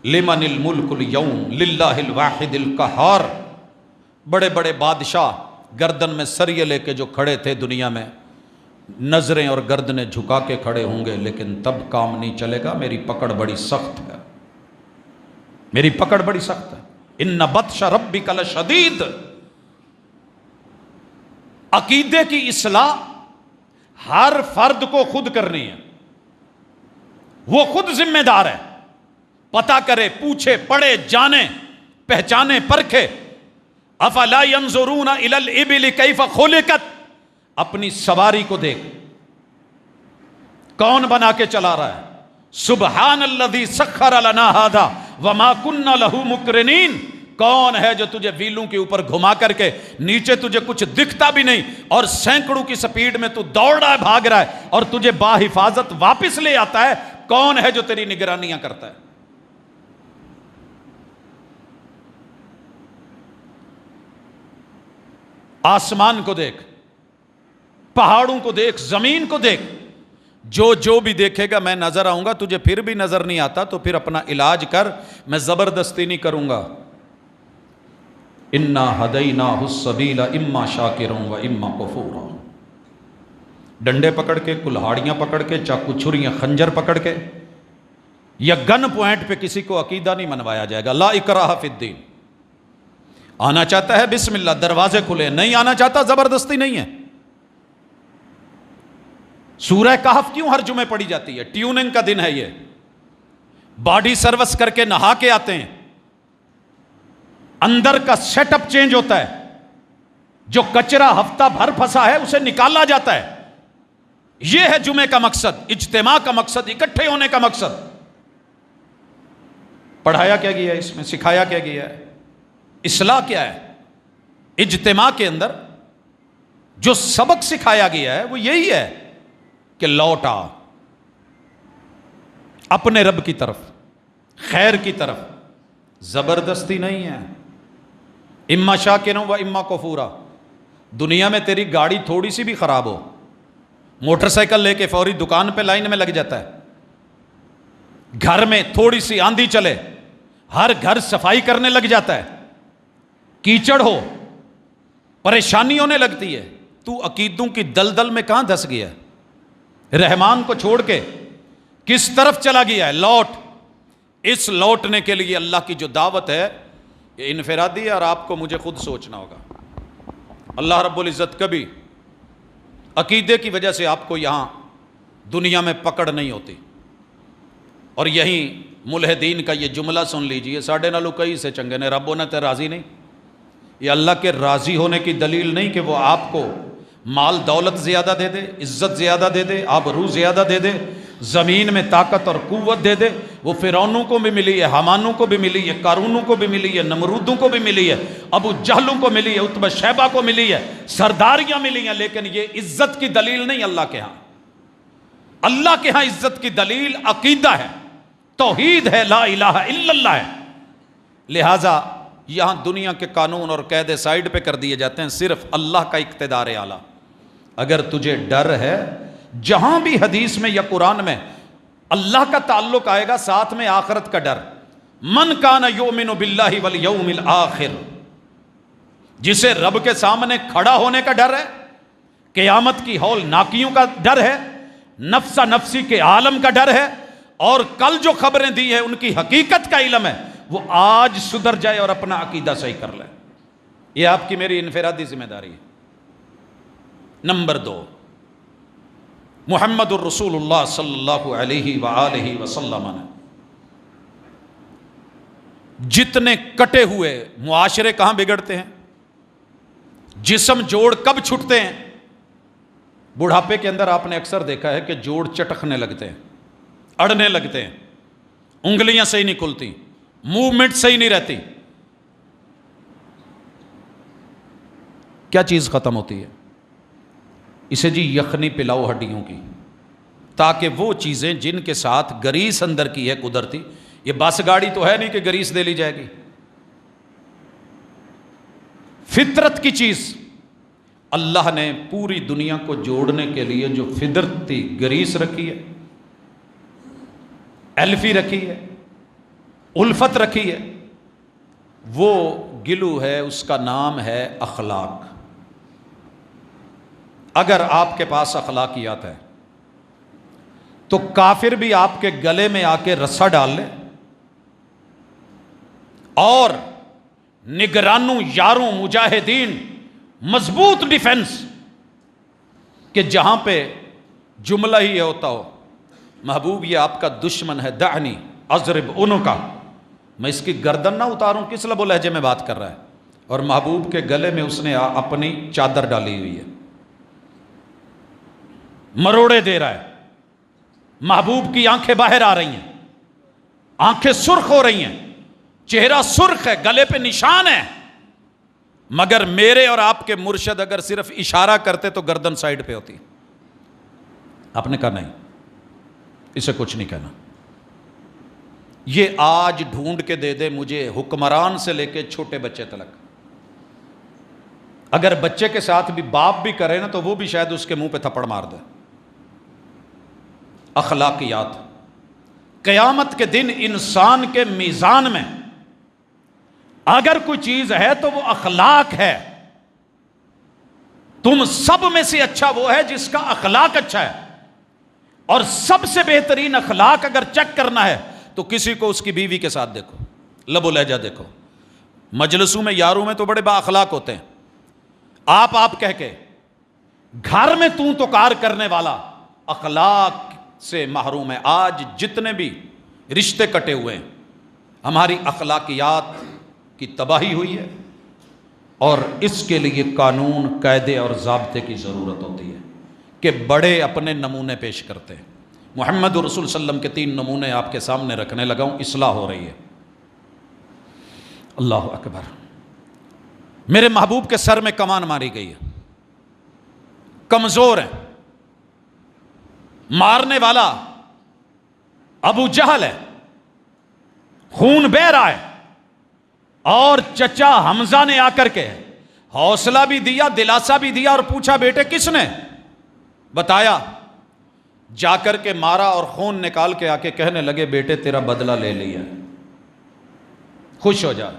لمن الملک اليوم للہ الواحد القہار، بڑے بڑے بادشاہ گردن میں سریے لے کے جو کھڑے تھے دنیا میں، نظریں اور گردنیں جھکا کے کھڑے ہوں گے، لیکن تب کام نہیں چلے گا۔ میری پکڑ بڑی سخت ہے، میری پکڑ بڑی سخت ہے۔ ان بطش ربک لشدید۔ عقیدے کی اصلاح ہر فرد کو خود کرنی ہے، وہ خود ذمہ دار ہے، پتہ کرے، پوچھے، پڑھے، جانے، پہچانے، پرکھے۔ افلا ينظرون الى الابل کیف خلقت، اپنی سواری کو دیکھ، کون بنا کے چلا رہا ہے۔ سبحان الذی سخر لنا ھذا وما كنا له مقرنین، کون ہے جو تجھے ویلوں کے اوپر گھما کر کے نیچے تجھے کچھ دکھتا بھی نہیں، اور سینکڑوں کی سپیڈ میں تو دوڑ رہا ہے، بھاگ رہا ہے، اور تجھے باحفاظت واپس لے آتا ہے۔ کون ہے جو تیری نگرانیاں کرتا ہے؟ آسمان کو دیکھ، پہاڑوں کو دیکھ، زمین کو دیکھ، جو بھی دیکھے گا میں نظر آؤں گا، تجھے پھر بھی نظر نہیں آتا تو پھر اپنا علاج کر، میں زبردستی نہیں کروں گا۔ انا ہدیناہ السبیل اما شاکرا و اما کفورا، ڈنڈے پکڑ کے، کلہاڑیاں پکڑ کے، چاقو چھریاں خنجر پکڑ کے، یا گن پوائنٹ پہ کسی کو عقیدہ نہیں منوایا جائے گا۔ لا اکراہ فی الدین، آنا چاہتا ہے بسم اللہ، دروازے کھلے، نہیں آنا چاہتا زبردستی نہیں ہے۔ سورہ کہف کیوں ہر جمعے پڑھی جاتی ہے؟ ٹیوننگ کا دن ہے یہ، باڈی سروس کر کے نہا کے آتے ہیں، اندر کا سیٹ اپ چینج ہوتا ہے، جو کچرا ہفتہ بھر پھنسا ہے اسے نکالا جاتا ہے۔ یہ ہے جمعے کا مقصد، اجتماع کا مقصد، اکٹھے ہونے کا مقصد۔ پڑھایا کیا گیا ہے اس میں، سکھایا کیا گیا ہے، اصلاح کیا ہے؟ اجتماع کے اندر جو سبق سکھایا گیا ہے وہ یہی ہے کہ لوٹ آ، اپنے رب کی طرف، خیر کی طرف، زبردستی نہیں ہے. اما شاکرا و اما کفورا. دنیا میں تیری گاڑی تھوڑی سی بھی خراب ہو، موٹر سائیکل لے کے فوری دکان پہ لائن میں لگ جاتا ہے. گھر میں تھوڑی سی آندھی چلے ہر گھر صفائی کرنے لگ جاتا ہے. کیچڑ ہو پریشانی ہونے لگتی ہے. تو عقیدوں کی دلدل میں کہاں دھس گیا ہے؟ رحمان کو چھوڑ کے کس طرف چلا گیا ہے؟ لوٹ. اس لوٹنے کے لیے اللہ کی جو دعوت ہے یہ انفرادی ہے، اور آپ کو مجھے خود سوچنا ہوگا. اللہ رب العزت کبھی عقیدے کی وجہ سے آپ کو یہاں دنیا میں پکڑ نہیں ہوتی. اور یہیں ملحدین کا یہ جملہ سن لیجئے، ساڑھے نالو کئی سے چنگے نے ربوں نے تے راضی نہیں. یہ اللہ کے راضی ہونے کی دلیل نہیں کہ وہ آپ کو مال دولت زیادہ دے دے، عزت زیادہ دے دے، آبرو زیادہ دے دے، زمین میں طاقت اور قوت دے دے. وہ فرعونوں کو بھی ملی ہے، حامانوں کو بھی ملی ہے، قارونوں کو بھی ملی ہے، نمرودوں کو بھی ملی ہے، ابو جہلوں کو ملی ہے، عتبہ شیبہ کو ملی ہے، سرداریاں ملی ہیں. لیکن یہ عزت کی دلیل نہیں اللہ کے ہاں. اللہ کے ہاں عزت کی دلیل عقیدہ ہے، توحید ہے، لا الہ الا اللہ ہے. لہٰذا یہاں دنیا کے قانون اور قاعدے سائیڈ پہ کر دیے جاتے ہیں، صرف اللہ کا اقتدار اعلیٰ. اگر تجھے ڈر ہے، جہاں بھی حدیث میں یا قرآن میں اللہ کا تعلق آئے گا ساتھ میں آخرت کا ڈر. من کان یؤمن باللہ والیوم الآخر، جسے رب کے سامنے کھڑا ہونے کا ڈر ہے، قیامت کی ہول ناکیوں کا ڈر ہے، نفسا نفسی کے عالم کا ڈر ہے، اور کل جو خبریں دی ہیں ان کی حقیقت کا علم ہے، وہ آج سدھر جائے اور اپنا عقیدہ صحیح کر لے. یہ آپ کی میری انفرادی ذمہ داری ہے. نمبر 2، محمد الرسول اللہ صلی اللہ علیہ وآلہ وسلم نے جتنے کٹے ہوئے معاشرے کہاں بگڑتے ہیں، جسم جوڑ کب چھٹتے ہیں؟ بڑھاپے کے اندر آپ نے اکثر دیکھا ہے کہ جوڑ چٹکنے لگتے ہیں، اڑنے لگتے ہیں، انگلیاں صحیح نہیں کھلتی، موومنٹ صحیح نہیں رہتی. کیا چیز ختم ہوتی ہے؟ اسے جی یخنی پلاؤ ہڈیوں کی، تاکہ وہ چیزیں جن کے ساتھ گریس اندر کی ہے قدرتی، یہ بس گاڑی تو ہے نہیں کہ گریس دے لی جائے گی. فطرت کی چیز اللہ نے پوری دنیا کو جوڑنے کے لیے جو فطرتی گریس رکھی ہے، الفی رکھی ہے، الفت رکھی ہے، وہ گلو ہے، اس کا نام ہے اخلاق. اگر آپ کے پاس اخلاقیات ہے تو کافر بھی آپ کے گلے میں آ کے رسا ڈال لے، اور نگرانوں، یاروں، مجاہدین، مضبوط ڈیفنس، کہ جہاں پہ جملہ ہی یہ ہوتا ہو، محبوب یہ آپ کا دشمن ہے، دعنی اضرب عنقہ، میں اس کی گردن نہ اتاروں، کس لب و لہجے میں بات کر رہا ہے، اور محبوب کے گلے میں اس نے اپنی چادر ڈالی ہوئی ہے، مروڑے دے رہا ہے، محبوب کی آنکھیں باہر آ رہی ہیں، آنکھیں سرخ ہو رہی ہیں، چہرہ سرخ ہے، گلے پہ نشان ہے، مگر میرے اور آپ کے مرشد اگر صرف اشارہ کرتے تو گردن سائیڈ پہ ہوتی. آپ نے کہا نہیں، اسے کچھ نہیں کہنا. یہ آج ڈھونڈ کے دے دے مجھے حکمران سے لے کے چھوٹے بچے تلک. اگر بچے کے ساتھ بھی باپ بھی کرے نا تو وہ بھی شاید اس کے منہ پہ تھپڑ مار دے. اخلاقیات قیامت کے دن انسان کے میزان میں اگر کوئی چیز ہے تو وہ اخلاق ہے. تم سب میں سے اچھا وہ ہے جس کا اخلاق اچھا ہے، اور سب سے بہترین اخلاق اگر چیک کرنا ہے تو کسی کو اس کی بیوی کے ساتھ دیکھو، لب و لہجہ دیکھو. مجلسوں میں یاروں میں تو بڑے با اخلاق ہوتے ہیں، آپ کہہ کے گھر میں تو کار کرنے والا اخلاق سے محروم ہے. آج جتنے بھی رشتے کٹے ہوئے ہیں، ہماری اخلاقیات کی تباہی ہوئی ہے، اور اس کے لیے قانون، قاعدے اور ضابطے کی ضرورت ہوتی ہے کہ بڑے اپنے نمونے پیش کرتے ہیں. محمد رسول صلی اللہ علیہ وسلم کے 3 نمونے آپ کے سامنے رکھنے لگا ہوں، اصلاح ہو رہی ہے. اللہ اکبر. میرے محبوب کے سر میں کمان ماری گئی ہے، کمزور ہیں، مارنے والا ابو جہل ہے، خون بہ رہا ہے، اور چچا حمزہ نے آ کر کے حوصلہ بھی دیا، دلاسا بھی دیا، اور پوچھا بیٹے کس نے؟ بتایا، جا کر کے مارا اور خون نکال کے آ کے کہنے لگے بیٹے تیرا بدلہ لے لیا، خوش ہو جا۔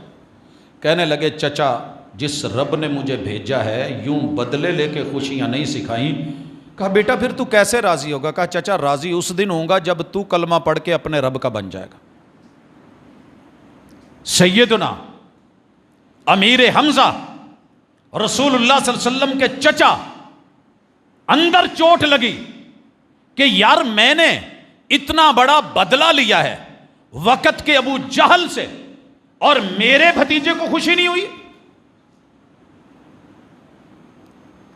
کہنے لگے چچا جس رب نے مجھے بھیجا ہے یوں بدلے لے کے خوشیاں نہیں سکھائیں۔ کہا بیٹا پھر تو کیسے راضی ہوگا؟ کہا چچا راضی اس دن ہوں گا جب تو کلمہ پڑھ کے اپنے رب کا بن جائے گا۔ سیدنا امیر حمزہ رسول اللہ صلی اللہ علیہ وسلم کے چچا، اندر چوٹ لگی کہ یار میں نے اتنا بڑا بدلہ لیا ہے وقت کے ابو جہل سے، اور میرے بھتیجے کو خوشی نہیں ہوئی۔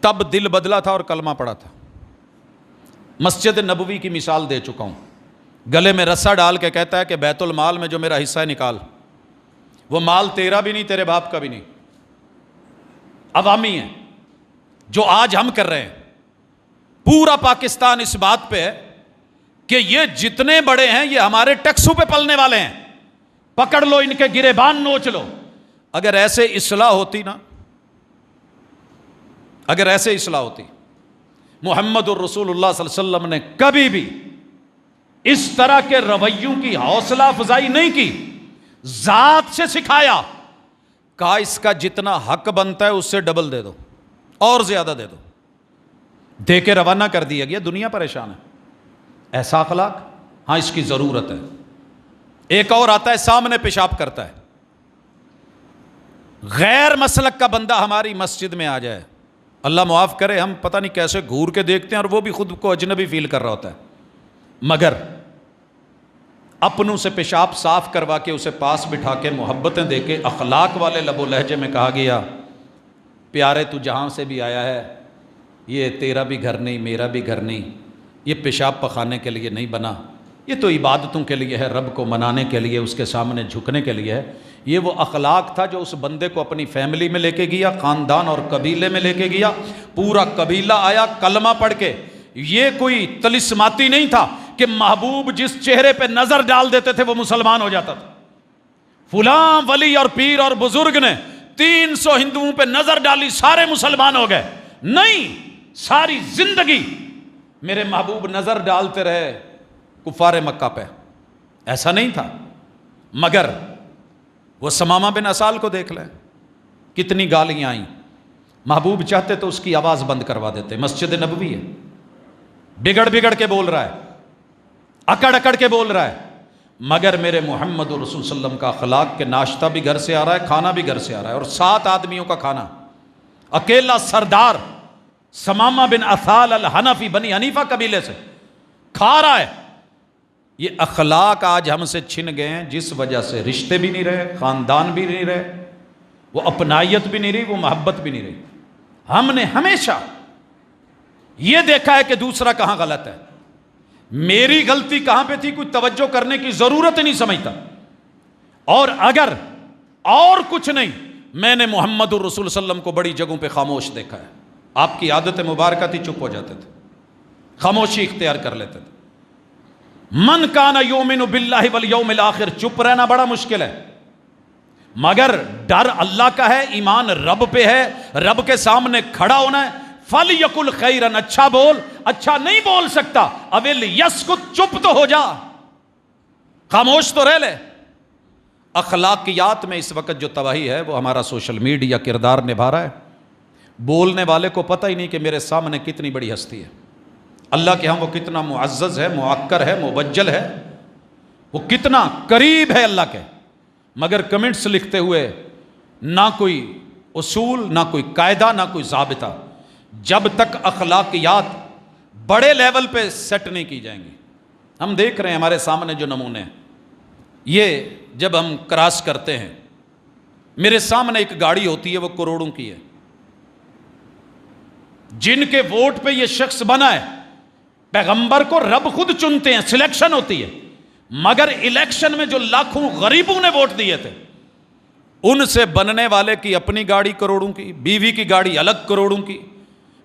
تب دل بدلا تھا اور کلمہ پڑا تھا۔ مسجد نبوی کی مثال دے چکا ہوں، گلے میں رسا ڈال کے کہتا ہے کہ بیت المال میں جو میرا حصہ ہے نکال، وہ مال تیرا بھی نہیں تیرے باپ کا بھی نہیں، عوامی ہے۔ جو آج ہم کر رہے ہیں، پورا پاکستان اس بات پہ ہے کہ یہ جتنے بڑے ہیں یہ ہمارے ٹیکسوں پہ پلنے والے ہیں، پکڑ لو ان کے گریبان نوچ لو۔ اگر ایسے اصلاح ہوتی نا، اگر ایسے اصلاح ہوتی، محمد الرسول اللہ صلی اللہ علیہ وسلم نے کبھی بھی اس طرح کے رویوں کی حوصلہ افزائی نہیں کی، ذات سے سکھایا، کہا اس کا جتنا حق بنتا ہے اس سے ڈبل دے دو اور زیادہ دے دو، دے کے روانہ کر دیا گیا۔ دنیا پریشان ہے، ایسا اخلاق ہاں اس کی ضرورت ہے۔ ایک اور آتا ہے سامنے پیشاب کرتا ہے، غیر مسلک کا بندہ ہماری مسجد میں آ جائے، اللہ معاف کرے، ہم پتہ نہیں کیسے گھور کے دیکھتے ہیں اور وہ بھی خود کو اجنبی فیل کر رہا ہوتا ہے، مگر اپنوں سے پیشاب صاف کروا کے اسے پاس بٹھا کے محبتیں دے کے اخلاق والے لب و لہجے میں کہا گیا پیارے تو جہاں سے بھی آیا ہے، یہ تیرا بھی گھر نہیں میرا بھی گھر نہیں، یہ پیشاب پخانے کے لیے نہیں بنا، یہ تو عبادتوں کے لیے ہے، رب کو منانے کے لیے، اس کے سامنے جھکنے کے لیے ہے۔ یہ وہ اخلاق تھا جو اس بندے کو اپنی فیملی میں لے کے گیا، خاندان اور قبیلے میں لے کے گیا، پورا قبیلہ آیا کلمہ پڑھ کے۔ یہ کوئی طلسماتی نہیں تھا کہ محبوب جس چہرے پہ نظر ڈال دیتے تھے وہ مسلمان ہو جاتا تھا۔ فلاں ولی اور پیر اور بزرگ نے 300 ہندوؤں پہ نظر ڈالی سارے مسلمان ہو گئے، نہیں، ساری زندگی میرے محبوب نظر ڈالتے رہے کفار مکہ پہ، ایسا نہیں تھا۔ مگر وہ سمامہ بن اسال کو دیکھ لیں، کتنی گالیاں آئیں، محبوب چاہتے تو اس کی آواز بند کروا دیتے، مسجد نبوی ہے، بگڑ بگڑ کے بول رہا ہے، اکڑ اکڑ کے بول رہا ہے، مگر میرے محمد رسول صلی اللہ علیہ وسلم کا اخلاق کہ ناشتہ بھی گھر سے آ رہا ہے، کھانا بھی گھر سے آ رہا ہے، اور 7 آدمیوں کا کھانا، اکیلا سردار سمامہ بن اسال الحنفی بنی حنیفہ قبیلے سے کھا رہا ہے۔ یہ اخلاق آج ہم سے چھن گئے ہیں، جس وجہ سے رشتے بھی نہیں رہے، خاندان بھی نہیں رہے، وہ اپنائیت بھی نہیں رہی، وہ محبت بھی نہیں رہی۔ ہم نے ہمیشہ یہ دیکھا ہے کہ دوسرا کہاں غلط ہے، میری غلطی کہاں پہ تھی، کوئی توجہ کرنے کی ضرورت نہیں سمجھتا۔ اور اگر اور کچھ نہیں، میں نے محمد الرسول صلی اللہ علیہ وسلم کو بڑی جگہوں پہ خاموش دیکھا ہے، آپ کی عادت مبارکہ تھی چپ ہو جاتے تھے، خاموشی اختیار کر لیتے تھے۔ من کان یؤمن باللہ والیوم الآخر، چپ رہنا بڑا مشکل ہے، مگر ڈر اللہ کا ہے، ایمان رب پہ ہے، رب کے سامنے کھڑا ہونا ہے۔ فَلْيَقُلْ خَيْرًا، اچھا بول، اچھا نہیں بول سکتا اول یسکت، چپ تو ہو جا، خاموش تو رہ لے۔ اخلاقیات میں اس وقت جو تباہی ہے وہ ہمارا سوشل میڈیا کردار نبھا رہا ہے، بولنے والے کو پتہ ہی نہیں کہ میرے سامنے کتنی بڑی ہستی ہے، اللہ کے ہاں وہ کتنا معزز ہے، معکر ہے، مبجل ہے، وہ کتنا قریب ہے اللہ کے، مگر کمنٹس لکھتے ہوئے نہ کوئی اصول، نہ کوئی قاعدہ، نہ کوئی ضابطہ۔ جب تک اخلاقیات بڑے لیول پہ سیٹ نہیں کی جائیں گی، ہم دیکھ رہے ہیں ہمارے سامنے جو نمونے ہیں، یہ جب ہم کراس کرتے ہیں، میرے سامنے ایک گاڑی ہوتی ہے وہ کروڑوں کی ہے، جن کے ووٹ پہ یہ شخص بنا ہے، پیغمبر کو رب خود چنتے ہیں، سلیکشن ہوتی ہے، مگر الیکشن میں جو لاکھوں غریبوں نے ووٹ دیے تھے، ان سے بننے والے کی اپنی گاڑی کروڑوں کی، بیوی کی گاڑی الگ کروڑوں کی،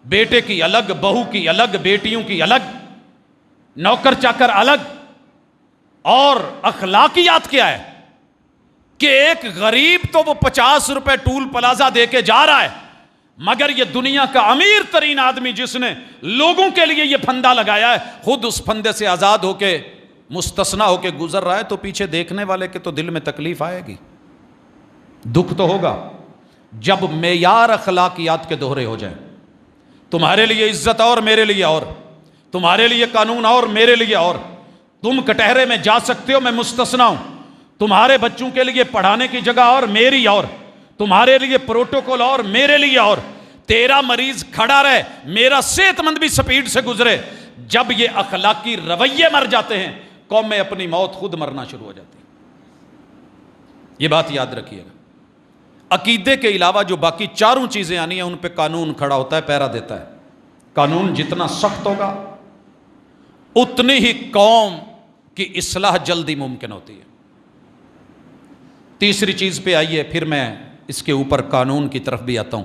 بیٹے کی الگ، بہو کی الگ، بیٹیوں کی الگ، نوکر چاکر الگ، اور اخلاقیات کیا ہے کہ ایک غریب تو وہ 50 روپے ٹول پلازا دے کے جا رہا ہے، مگر یہ دنیا کا امیر ترین آدمی جس نے لوگوں کے لیے یہ پھندا لگایا ہے، خود اس پھندے سے آزاد ہو کے مستثنا ہو کے گزر رہا ہے، تو پیچھے دیکھنے والے کے تو دل میں تکلیف آئے گی، دکھ تو ہوگا۔ جب معیار اخلاقیات کے دوہرے ہو جائیں، تمہارے لیے عزت اور میرے لیے اور، تمہارے لیے قانون اور میرے لیے اور، تم کٹہرے میں جا سکتے ہو میں مستثنا ہوں، تمہارے بچوں کے لیے پڑھانے کی جگہ اور میری اور، تمہارے لیے پروٹوکول اور میرے لیے اور، تیرا مریض کھڑا رہے میرا صحت مند بھی سپیڈ سے گزرے، جب یہ اخلاقی رویے مر جاتے ہیں قومیں اپنی موت خود مرنا شروع ہو جاتی ہیں۔ یہ بات یاد رکھیے گا، عقیدے کے علاوہ جو باقی چاروں چیزیں آنی ہیں ان پہ قانون کھڑا ہوتا ہے، پیرا دیتا ہے۔ قانون جتنا سخت ہوگا اتنی ہی قوم کی اصلاح جلدی ممکن ہوتی ہے۔ تیسری چیز پہ آئیے، پھر میں اس کے اوپر قانون کی طرف بھی آتا ہوں۔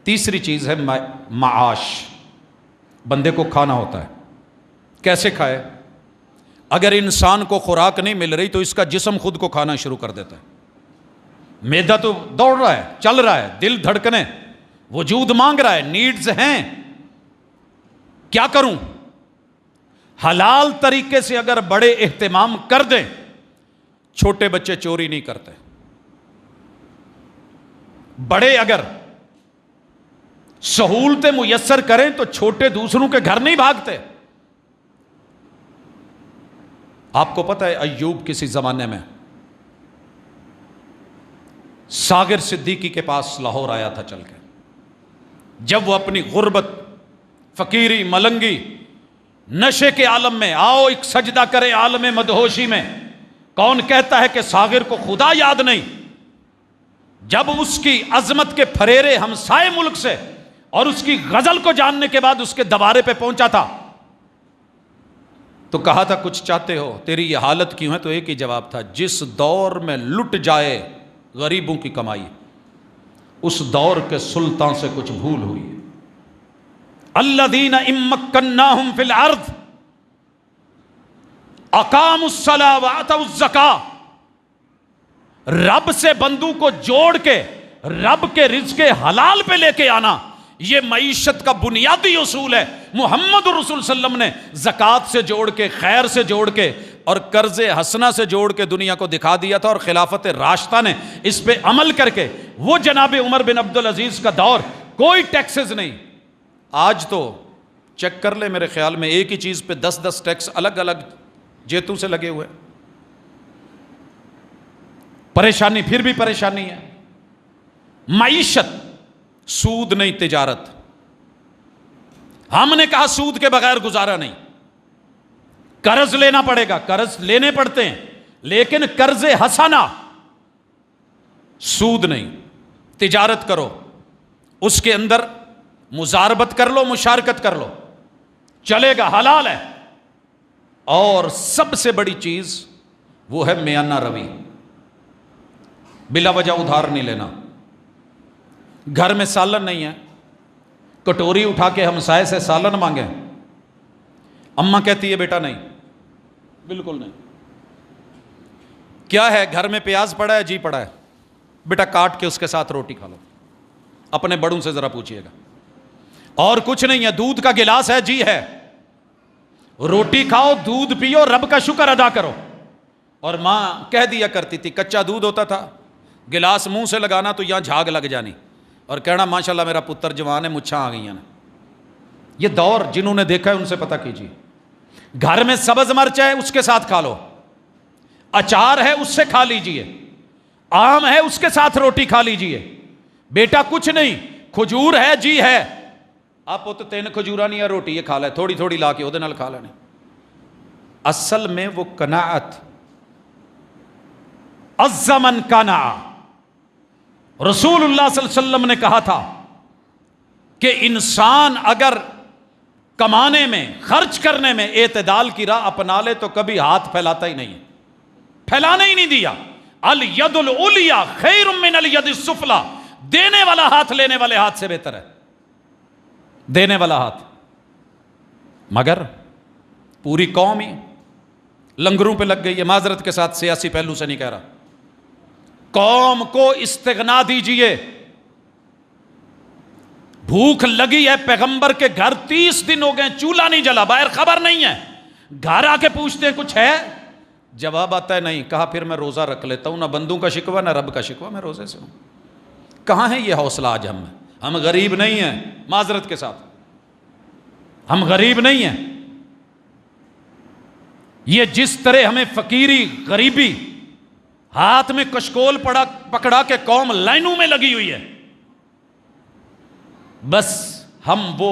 تیسری چیز ہے معاش، بندے کو کھانا ہوتا ہے، کیسے کھائے؟ اگر انسان کو خوراک نہیں مل رہی تو اس کا جسم خود کو کھانا شروع کر دیتا ہے۔ معدہ تو دوڑ رہا ہے، چل رہا ہے، دل دھڑکنے، وجود مانگ رہا ہے، نیڈز ہیں، کیا کروں؟ حلال طریقے سے اگر بڑے اہتمام کر دیں، چھوٹے بچے چوری نہیں کرتے، بڑے اگر سہولتیں میسر کریں تو چھوٹے دوسروں کے گھر نہیں بھاگتے۔ آپ کو پتہ ہے ایوب کسی زمانے میں ساغر صدیقی کے پاس لاہور آیا تھا چل کے، جب وہ اپنی غربت، فقیری، ملنگی، نشے کے عالم میں، آؤ ایک سجدہ کرے عالم مدہوشی میں، کون کہتا ہے کہ ساغر کو خدا یاد نہیں؟ جب اس کی عظمت کے پھریرے ہمسائے ملک سے اور اس کی غزل کو جاننے کے بعد اس کے دوارے پہ پہنچا تھا تو کہا تھا کچھ چاہتے ہو، تیری یہ حالت کیوں ہے؟ تو ایک ہی جواب تھا، جس دور میں لٹ جائے غریبوں کی کمائی، اس دور کے سلطان سے کچھ بھول ہوئی ہے۔ الذین ان مکناہم فی الارض اقاموا الصلاۃ وآتوا الزکاۃ، رب سے بندوں کو جوڑ کے رب کے رزق حلال پہ لے کے آنا، یہ معیشت کا بنیادی اصول ہے۔ محمد رسول صلی اللہ علیہ وسلم نے زکوٰۃ سے جوڑ کے، خیر سے جوڑ کے اور قرض حسنہ سے جوڑ کے دنیا کو دکھا دیا تھا، اور خلافت راشدہ نے اس پہ عمل کر کے، وہ جناب عمر بن عبدالعزیز کا دور، کوئی ٹیکسز نہیں۔ آج تو چیک کر لے، میرے خیال میں ایک ہی چیز پہ 10 ٹیکس الگ الگ جیتوں سے لگے ہوئے، پریشانی پھر بھی پریشانی ہے۔ معیشت، سود نہیں تجارت، ہم نے کہا سود کے بغیر گزارا نہیں، قرض لینا پڑے گا، قرض لینے پڑتے ہیں، لیکن قرض حسنہ، سود نہیں، تجارت کرو، اس کے اندر مزاربت کر لو، مشارکت کر لو، چلے گا، حلال ہے۔ اور سب سے بڑی چیز وہ ہے میانہ روی، بلا وجہ ادھار نہیں لینا۔ گھر میں سالن نہیں ہے، کٹوری اٹھا کے ہمسائے سے سالن مانگیں، اماں کہتی ہے بیٹا نہیں، بالکل نہیں۔ کیا ہے گھر میں؟ پیاز پڑا ہے؟ جی پڑا ہے، بیٹا کاٹ کے اس کے ساتھ روٹی کھا لو۔ اپنے بڑوں سے ذرا پوچھئے گا، اور کچھ نہیں ہے۔ دودھ کا گلاس ہے؟ جی ہے، روٹی کھاؤ، دودھ پیو، رب کا شکر ادا کرو۔ اور ماں کہہ دیا کرتی تھی، کچا دودھ ہوتا تھا، گلاس منہ سے لگانا تو یہاں جھاگ لگ جانی، اور کہنا ماشاءاللہ میرا پتر جوان ہے، مچھاں آ گئی ہیں۔ یہ دور جنہوں نے دیکھا ہے ان سے پتہ کیجیے۔ گھر میں سبز مرچ ہے، اس کے ساتھ کھا لو، اچار ہے اس سے کھا لیجئے، آم ہے اس کے ساتھ روٹی کھا لیجئے۔ بیٹا کچھ نہیں، کھجور ہے؟ جی ہے، آپ تو 3 کھجورا نہیں ہے، روٹی یہ کھا لے، تھوڑی تھوڑی لا کے وہ نال کھا لینے۔ اصل میں وہ قناعت، الزمن قناع، رسول اللہ صلی اللہ علیہ وسلم نے کہا تھا کہ انسان اگر کمانے میں، خرچ کرنے میں اعتدال کی راہ اپنا لے تو کبھی ہاتھ پھیلاتا ہی نہیں، پھیلانے ہی نہیں دیا۔ الید العلیٰ خیر من الید السفلیٰ، دینے والا ہاتھ لینے والے ہاتھ سے بہتر ہے، دینے والا ہاتھ۔ مگر پوری قوم ہی لنگروں پہ لگ گئی ہے. معذرت کے ساتھ سیاسی پہلو سے نہیں کہہ رہا. قوم کو استغنا دیجئے. بھوک لگی ہے پیغمبر کے گھر 30 دن ہو گئے, چولہا نہیں جلا, باہر خبر نہیں ہے. گھر آ کے پوچھتے ہیں کچھ ہے؟ جواب آتا ہے نہیں. کہا پھر میں روزہ رکھ لیتا ہوں, نہ بندوں کا شکوہ نہ رب کا شکوہ, میں روزے سے ہوں. کہاں ہے یہ حوصلہ آج ہم غریب نہیں ہیں. معذرت کے ساتھ ہم غریب نہیں ہیں. یہ جس طرح ہمیں فقیری غریبی ہاتھ میں کشکول پکڑا کے قوم لائنوں میں لگی ہوئی ہے, بس ہم وہ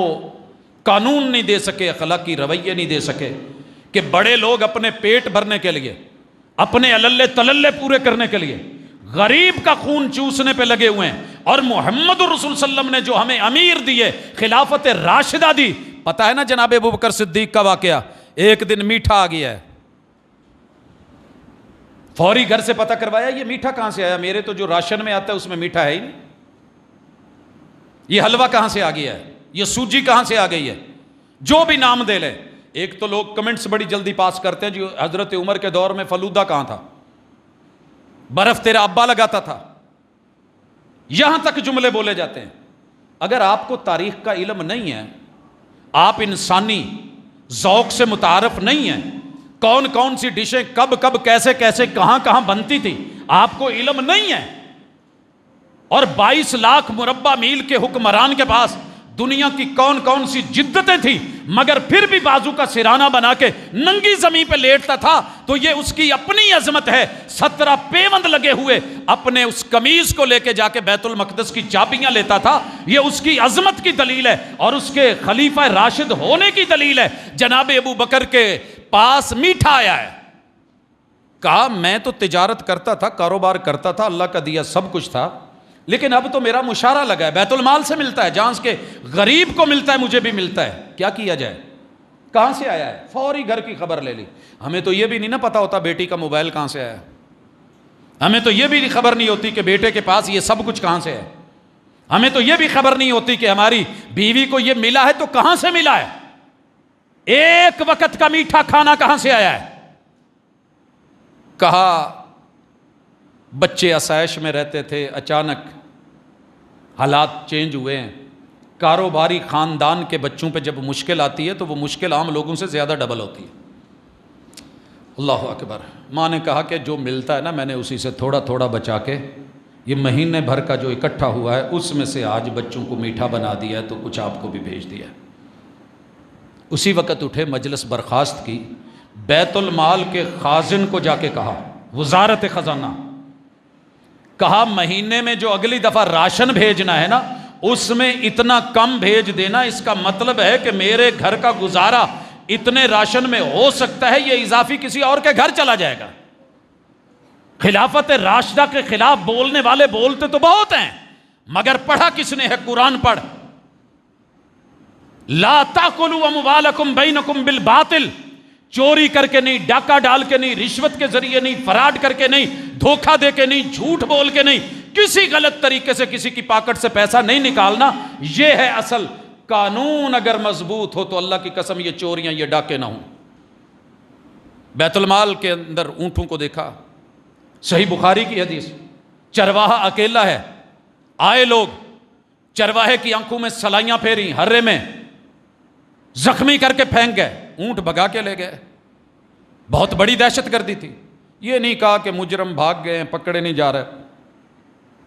قانون نہیں دے سکے, اخلاقی رویے نہیں دے سکے کہ بڑے لوگ اپنے پیٹ بھرنے کے لیے, اپنے اللے تللے پورے کرنے کے لیے غریب کا خون چوسنے پہ لگے ہوئے ہیں. اور محمد الرسول صلی اللہ علیہ وسلم نے جو ہمیں امیر دیے, خلافت راشدہ دی. پتہ ہے نا جناب ابوبکر صدیق کا واقعہ, ایک دن میٹھا آ گیا ہے, فوری گھر سے پتہ کروایا یہ میٹھا کہاں سے آیا, میرے تو جو راشن میں آتا ہے اس میں میٹھا ہے ہی نہیں. یہ حلوہ کہاں سے آ گیا ہے, یہ سوجی کہاں سے آ گئی ہے, جو بھی نام دے لے. ایک تو لوگ کمنٹس بڑی جلدی پاس کرتے ہیں جو حضرت عمر کے دور میں فلودہ کہاں تھا, برف تیرا ابا لگاتا تھا, یہاں تک جملے بولے جاتے ہیں. اگر آپ کو تاریخ کا علم نہیں ہے, آپ انسانی ذوق سے متعارف نہیں ہیں, کون کون سی ڈشیں کب کب کیسے کیسے کہاں کہاں بنتی تھی, آپ کو علم نہیں ہے, اور 22 لاکھ مربع میل کے حکمران کے پاس دنیا کی کون کون سی جدتیں تھیں, مگر پھر بھی بازو کا سرانہ بنا کے ننگی زمین پہ لیٹتا تھا, تو یہ اس کی اپنی عظمت ہے. 17 پیوند لگے ہوئے اپنے اس قمیض کو لے کے جا کے بیت المقدس کی چابیاں لیتا تھا. یہ اس کی عظمت کی دلیل ہے اور اس کے خلیفہ راشد ہونے کی دلیل ہے. جناب ابو بکر کے پاس میٹھا آیا ہے, کہا میں تو تجارت کرتا تھا, کاروبار کرتا تھا, اللہ کا دیا سب کچھ تھا, لیکن اب تو میرا مشارہ لگا ہے, بیت المال سے ملتا ہے, جہاں کے غریب کو ملتا ہے مجھے بھی ملتا ہے, کیا کیا جائے؟ کہاں سے آیا ہے؟ فوری گھر کی خبر لے لی. ہمیں تو یہ بھی نہیں نا پتا ہوتا بیٹی کا موبائل کہاں سے آیا, ہمیں تو یہ بھی خبر نہیں ہوتی کہ بیٹے کے پاس یہ سب کچھ کہاں سے ہے, ہمیں تو یہ بھی خبر نہیں ہوتی کہ ہماری بیوی کو یہ ملا ہے تو کہاں سے ملا ہے, ایک وقت کا میٹھا کھانا کہاں سے آیا ہے. کہا بچے آسائش میں رہتے تھے, اچانک حالات چینج ہوئے ہیں, کاروباری خاندان کے بچوں پہ جب مشکل آتی ہے تو وہ مشکل عام لوگوں سے زیادہ ڈبل ہوتی ہے. اللہ اکبر. ماں نے کہا کہ جو ملتا ہے نا میں نے اسی سے تھوڑا تھوڑا بچا کے یہ مہینے بھر کا جو اکٹھا ہوا ہے اس میں سے آج بچوں کو میٹھا بنا دیا ہے, تو کچھ آپ کو بھی بھیج دیا ہے. اسی وقت اٹھے, مجلس برخاست کی, بیت المال کے خازن کو جا کے کہا, وزارت خزانہ, کہا مہینے میں جو اگلی دفعہ راشن بھیجنا ہے نا اس میں اتنا کم بھیج دینا, اس کا مطلب ہے کہ میرے گھر کا گزارا اتنے راشن میں ہو سکتا ہے, یہ اضافی کسی اور کے گھر چلا جائے گا. خلافت راشدہ کے خلاف بولنے والے بولتے تو بہت ہیں, مگر پڑھا کس نے ہے؟ قرآن پڑھ. لا تاکلوا اموالکم بینکم بالباطل, چوری کر کے نہیں, ڈاکہ ڈال کے نہیں, رشوت کے ذریعے نہیں, فراڈ کر کے نہیں, دھوکہ دے کے نہیں, جھوٹ بول کے نہیں, کسی غلط طریقے سے کسی کی پاکٹ سے پیسہ نہیں نکالنا. یہ ہے اصل قانون. اگر مضبوط ہو تو اللہ کی قسم یہ چوریاں یہ ڈاکے نہ ہوں. بیت المال کے اندر اونٹوں کو دیکھا, صحیح بخاری کی حدیث, چرواہا اکیلا ہے, آئے لوگ چرواہے کی آنکھوں میں سلائیاں پھیری, ہرے میں زخمی کر کے پھینک گئے, اونٹ بھگا کے لے گئے. بہت بڑی دہشت گردی تھی. یہ نہیں کہا کہ مجرم بھاگ گئے ہیں, پکڑے نہیں جا رہے.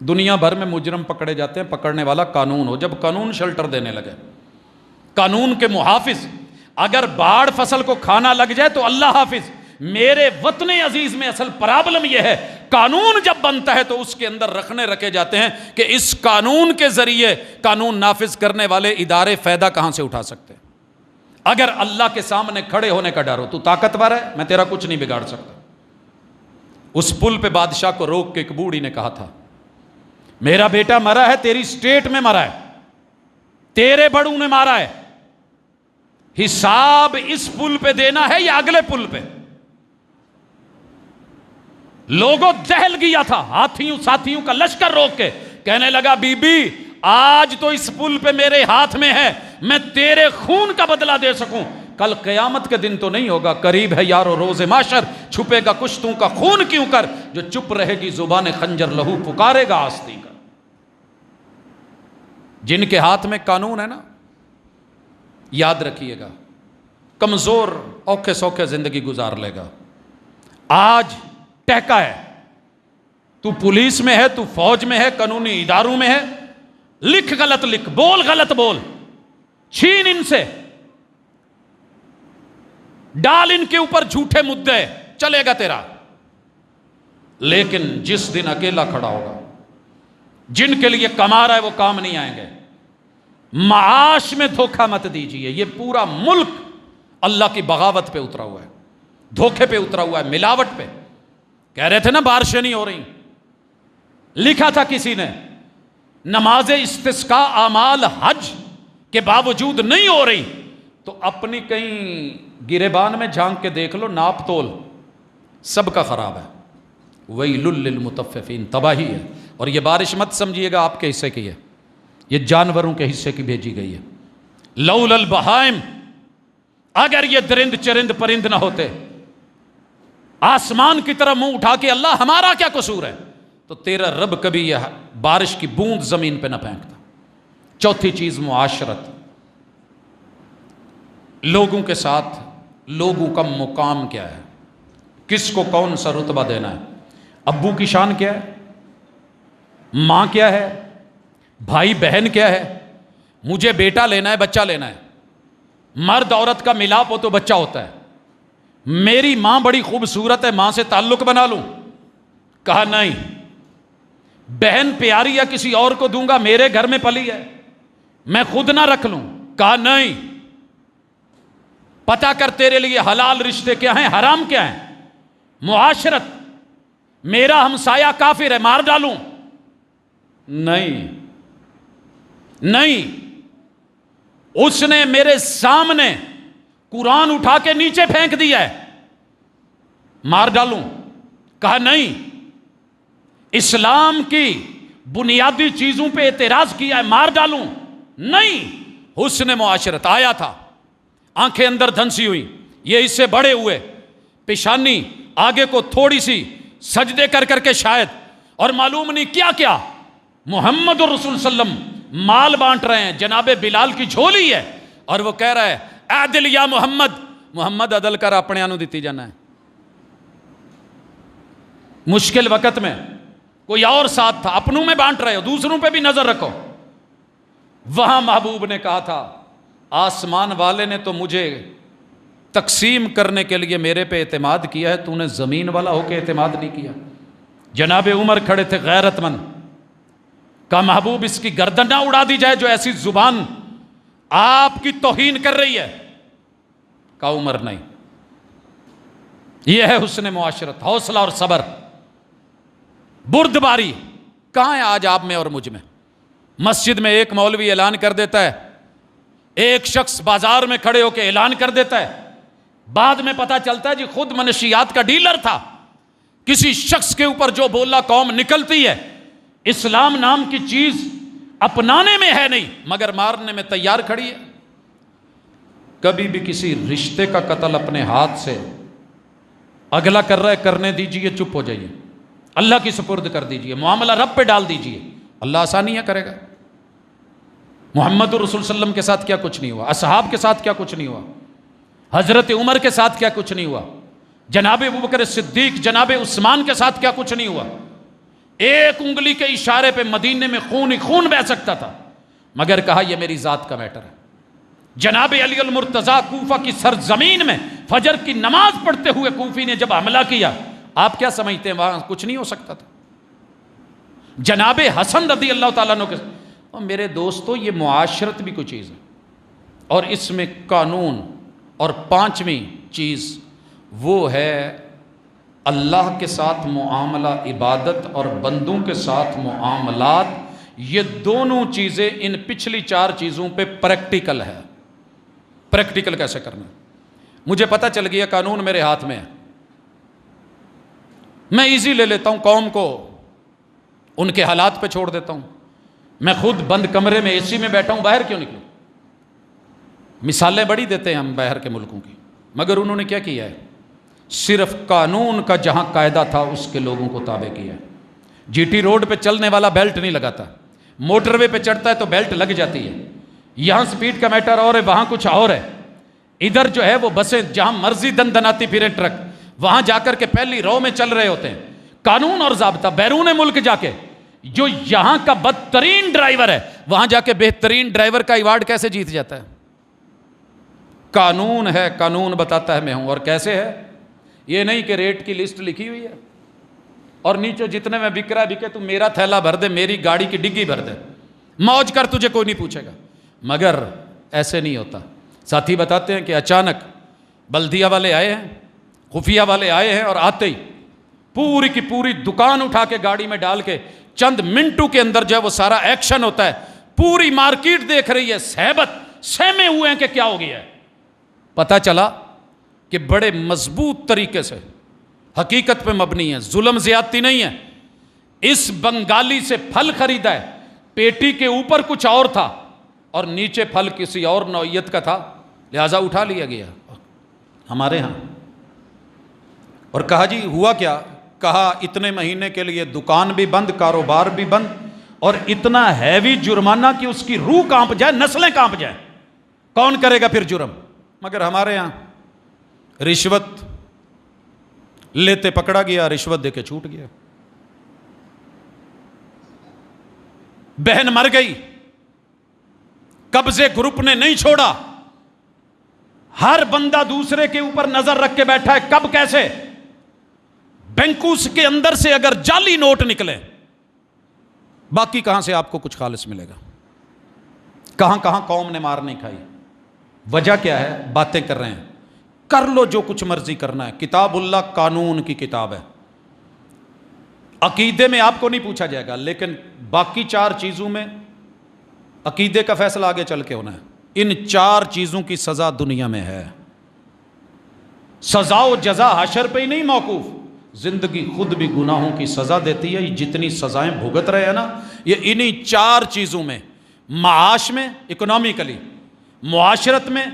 دنیا بھر میں مجرم پکڑے جاتے ہیں, پکڑنے والا قانون ہو. جب قانون شلٹر دینے لگے, قانون کے محافظ, اگر باڑ فصل کو کھانا لگ جائے تو اللہ حافظ. میرے وطن عزیز میں اصل پرابلم یہ ہے, قانون جب بنتا ہے تو اس کے اندر رکھے جاتے ہیں کہ اس قانون کے ذریعے قانون نافذ کرنے والے ادارے فائدہ کہاں سے اٹھا سکتے ہیں. اگر اللہ کے سامنے کھڑے ہونے کا ڈر ہو, تو طاقتور ہے, میں تیرا کچھ نہیں بگاڑ سکتا. اس پل پہ بادشاہ کو روک کے ایک بوڑھی نے کہا تھا, میرا بیٹا مرا ہے, تیری سٹیٹ میں مرا ہے, تیرے بڑوں نے مارا ہے, حساب اس پل پہ دینا ہے یا اگلے پل پہ؟ لوگوں دہل گیا تھا, ہاتھیوں ساتھیوں کا لشکر روک کے کہنے لگا, بی بی آج تو اس پل پہ میرے ہاتھ میں ہے, میں تیرے خون کا بدلہ دے سکوں, کل قیامت کے دن تو نہیں ہوگا، قریب ہے یارو روز محشر، چھپے گا کشتوں کا خون کیوں کر، جو چپ رہے گی زبان خنجر لہو پکارے گا آستی کا۔ جن کے ہاتھ میں قانون ہے نا، یاد رکھیے گا، کمزور اوکھے سوکھے زندگی گزار لے گا۔ آج ٹہکا ہے، تو پولیس میں ہے، تو فوج میں ہے، قانونی اداروں میں ہے، لکھ غلط لکھ، بول غلط بول، چھین ان سے، ڈال ان کے اوپر جھوٹے مدعے، چلے گا تیرا۔ لیکن جس دن اکیلا کھڑا ہوگا، جن کے لیے کما رہا ہے وہ کام نہیں آئیں گے۔ معاش میں دھوکہ مت دیجیے، یہ پورا ملک اللہ کی بغاوت پہ اترا ہوا ہے، دھوکے پہ اترا ہوا ہے، ملاوٹ پہ۔ کہہ رہے تھے نا بارشیں نہیں ہو رہی، لکھا تھا کسی نے نماز استسقاء اعمال حج کے باوجود نہیں ہو رہی، تو اپنی کہیں گریبان میں جھانک کے دیکھ لو، ناپ تول سب کا خراب ہے۔ ویل للمطففین، تباہی ہے۔ اور یہ بارش مت سمجھیے گا آپ کے حصے کی ہے، یہ جانوروں کے حصے کی بھیجی گئی ہے۔ لولا البہائم، اگر یہ درند چرند پرند نہ ہوتے، آسمان کی طرف منہ اٹھا کے اللہ ہمارا کیا قصور ہے، تو تیرا رب کبھی یہ بارش کی بوند زمین پہ نہ پھینکتا۔ چوتھی چیز معاشرت، لوگوں کے ساتھ لوگوں کا مقام کیا ہے، کس کو کون سا رتبہ دینا ہے۔ ابو کی شان کیا ہے، ماں کیا ہے، بھائی بہن کیا ہے۔ مجھے بیٹا لینا ہے، بچہ لینا ہے، مرد عورت کا ملاپ ہو تو بچہ ہوتا ہے۔ میری ماں بڑی خوبصورت ہے، ماں سے تعلق بنا لوں، کہا نہیں۔ بہن پیاری یا کسی اور کو دوں گا، میرے گھر میں پلی ہے، میں خود نہ رکھ لوں، کہا نہیں۔ پتہ کر تیرے لیے حلال رشتے کیا ہیں، حرام کیا ہیں۔ معاشرت، میرا ہمسایہ کافر ہے، مار ڈالوں، نہیں نہیں۔ اس نے میرے سامنے قرآن اٹھا کے نیچے پھینک دیا ہے، مار ڈالوں، کہا نہیں۔ اسلام کی بنیادی چیزوں پہ اعتراض کیا ہے، مار ڈالوں، نہیں۔ حسن معاشرت آیا تھا، آنکھیں اندر دھنسی ہوئی، یہ اس سے بڑے ہوئے، پیشانی آگے کو تھوڑی سی سجدے کر کر کے شاید، اور معلوم نہیں کیا کیا۔ محمد الرسول صلی اللہ علیہ وسلم مال بانٹ رہے ہیں، جناب بلال کی جھولی ہے، اور وہ کہہ رہا ہے عدل یا محمد، محمد عدل کر، اپنے آنو دیتی جانا ہے۔ مشکل وقت میں کوئی اور ساتھ تھا، اپنوں میں بانٹ رہے ہو، دوسروں پہ بھی نظر رکھو۔ وہاں محبوب نے کہا تھا آسمان والے نے تو مجھے تقسیم کرنے کے لیے میرے پہ اعتماد کیا ہے، تو نے زمین والا ہو کے اعتماد نہیں کیا۔ جناب عمر کھڑے تھے غیرت مند، کہا محبوب اس کی گردن نہ اڑا دی جائے جو ایسی زبان آپ کی توہین کر رہی ہے، کہا عمر نہیں۔ یہ ہے حسن معاشرت، حوصلہ اور صبر۔ بردباری کہاں ہے آج آپ میں اور مجھ میں؟ مسجد میں ایک مولوی اعلان کر دیتا ہے، ایک شخص بازار میں کھڑے ہو کے اعلان کر دیتا ہے، بعد میں پتا چلتا ہے جی خود منشیات کا ڈیلر تھا۔ کسی شخص کے اوپر جو بولا قوم نکلتی ہے۔ اسلام نام کی چیز اپنانے میں ہے نہیں، مگر مارنے میں تیار کھڑی ہے۔ کبھی بھی کسی رشتے کا قتل اپنے ہاتھ سے اگلا کر رہا ہے، کرنے دیجئے، چپ ہو جائیے، اللہ کی سپرد کر دیجئے، معاملہ رب پہ ڈال دیجئے، اللہ آسانیاں کرے گا۔ محمد الرسول صلی اللہ علیہ وسلم کے ساتھ کیا کچھ نہیں ہوا، اصحاب کے ساتھ کیا کچھ نہیں ہوا، حضرت عمر کے ساتھ کیا کچھ نہیں ہوا، جناب ابوبکر صدیق، جناب عثمان کے ساتھ کیا کچھ نہیں ہوا۔ ایک انگلی کے اشارے پہ مدینے میں خون ہی خون بہہ سکتا تھا، مگر کہا یہ میری ذات کا میٹر ہے۔ جناب علی المرتضیٰ کوفہ کی سرزمین میں فجر کی نماز پڑھتے ہوئے کوفی نے جب حملہ کیا، آپ کیا سمجھتے ہیں وہاں کچھ نہیں ہو سکتا تھا؟ جناب حسن رضی اللہ تعالیٰ عنہ کے، اور میرے دوستو یہ معاشرت بھی کوئی چیز ہے، اور اس میں قانون، اور پانچویں چیز وہ ہے اللہ کے ساتھ معاملہ، عبادت اور بندوں کے ساتھ معاملات۔ یہ دونوں چیزیں ان پچھلی چار چیزوں پہ پریکٹیکل ہے۔ پریکٹیکل کیسے کرنا؟ مجھے پتہ چل گیا قانون میرے ہاتھ میں ہے، میں ایزی لے لیتا ہوں، قوم کو ان کے حالات پہ چھوڑ دیتا ہوں۔ میں خود بند کمرے میں اے سی میں بیٹھا ہوں، باہر کیوں نکلوں؟ مثالیں بڑی دیتے ہیں ہم باہر کے ملکوں کی، مگر انہوں نے کیا کیا ہے؟ صرف قانون کا جہاں قاعدہ تھا اس کے لوگوں کو تابع کیا ہے۔ جی ٹی روڈ پہ چلنے والا بیلٹ نہیں لگاتا، موٹر وے پہ چڑھتا ہے تو بیلٹ لگ جاتی ہے۔ یہاں سپیڈ کا میٹر اور ہے، وہاں کچھ اور ہے۔ ادھر جو ہے وہ بسیں جہاں مرضی دن دناتی پھریں ٹرک، وہاں جا کر کے پہلی رو میں چل رہے ہوتے ہیں۔ قانون اور ضابطہ بیرون ملک جا کے جو یہاں کا بدترین ڈرائیور ہے وہاں جا کے بہترین ڈرائیور کا ایوارڈ کیسے جیت جاتا ہے؟ قانون ہے، قانون بتاتا ہے میں ہوں۔ اور کیسے ہے؟ یہ نہیں کہ ریٹ کی لسٹ لکھی ہوئی ہے اور نیچے جتنے میں بک رہا ہے بکے، تو میرا تھیلا بھر دے، میری گاڑی کی ڈگی بھر دے، موج کر، تجھے کوئی نہیں پوچھے گا۔ مگر ایسے نہیں ہوتا۔ ساتھی بتاتے ہیں کہ اچانک بلدیہ والے آئے ہیں، خفیہ والے آئے ہیں، اور آتے ہی پوری کی پوری دکان اٹھا کے گاڑی میں ڈال کے چند منٹوں کے اندر جو ہے وہ سارا ایکشن ہوتا ہے۔ پوری مارکیٹ دیکھ رہی ہے، صحبت سہمے ہوئے ہیں کہ کیا ہو گیا ہے۔ پتہ چلا کہ بڑے مضبوط طریقے سے حقیقت پہ مبنی ہے، ظلم زیادتی نہیں ہے۔ اس بنگالی سے پھل خریدا ہے، پیٹی کے اوپر کچھ اور تھا اور نیچے پھل کسی اور نوعیت کا تھا، لہذا اٹھا لیا گیا ہمارے ہاں۔ اور کہا جی ہوا کیا؟ کہا اتنے مہینے کے لیے دکان بھی بند، کاروبار بھی بند، اور اتنا ہیوی جرمانہ کہ اس کی روح کانپ جائے، نسلیں کانپ جائیں۔ کون کرے گا پھر جرم؟ مگر ہمارے ہاں رشوت لیتے پکڑا گیا، رشوت دے کے چھوٹ گیا۔ بہن مر گئی، قبضے گروپ نے نہیں چھوڑا، ہر بندہ دوسرے کے اوپر نظر رکھ کے بیٹھا ہے۔ کب کیسے؟ بینکوس کے اندر سے اگر جعلی نوٹ نکلے، باقی کہاں سے آپ کو کچھ خالص ملے گا؟ کہاں کہاں قوم نے مار نہیں کھائی؟ وجہ کیا ہے؟ باتیں کر رہے ہیں، کر لو جو کچھ مرضی کرنا ہے۔ کتاب اللہ قانون کی کتاب ہے، عقیدے میں آپ کو نہیں پوچھا جائے گا، لیکن باقی 4 چیزوں میں عقیدے کا فیصلہ آگے چل کے ہونا ہے۔ ان 4 چیزوں کی سزا دنیا میں ہے۔ سزا و جزا حشر پہ ہی نہیں موقوف، زندگی خود بھی گناہوں کی سزا دیتی ہے۔ یہ جتنی سزائیں بھگت رہے ہیں نا، یہ انہی 4 چیزوں میں، معاش میں، اکنومیکلی، معاشرت میں،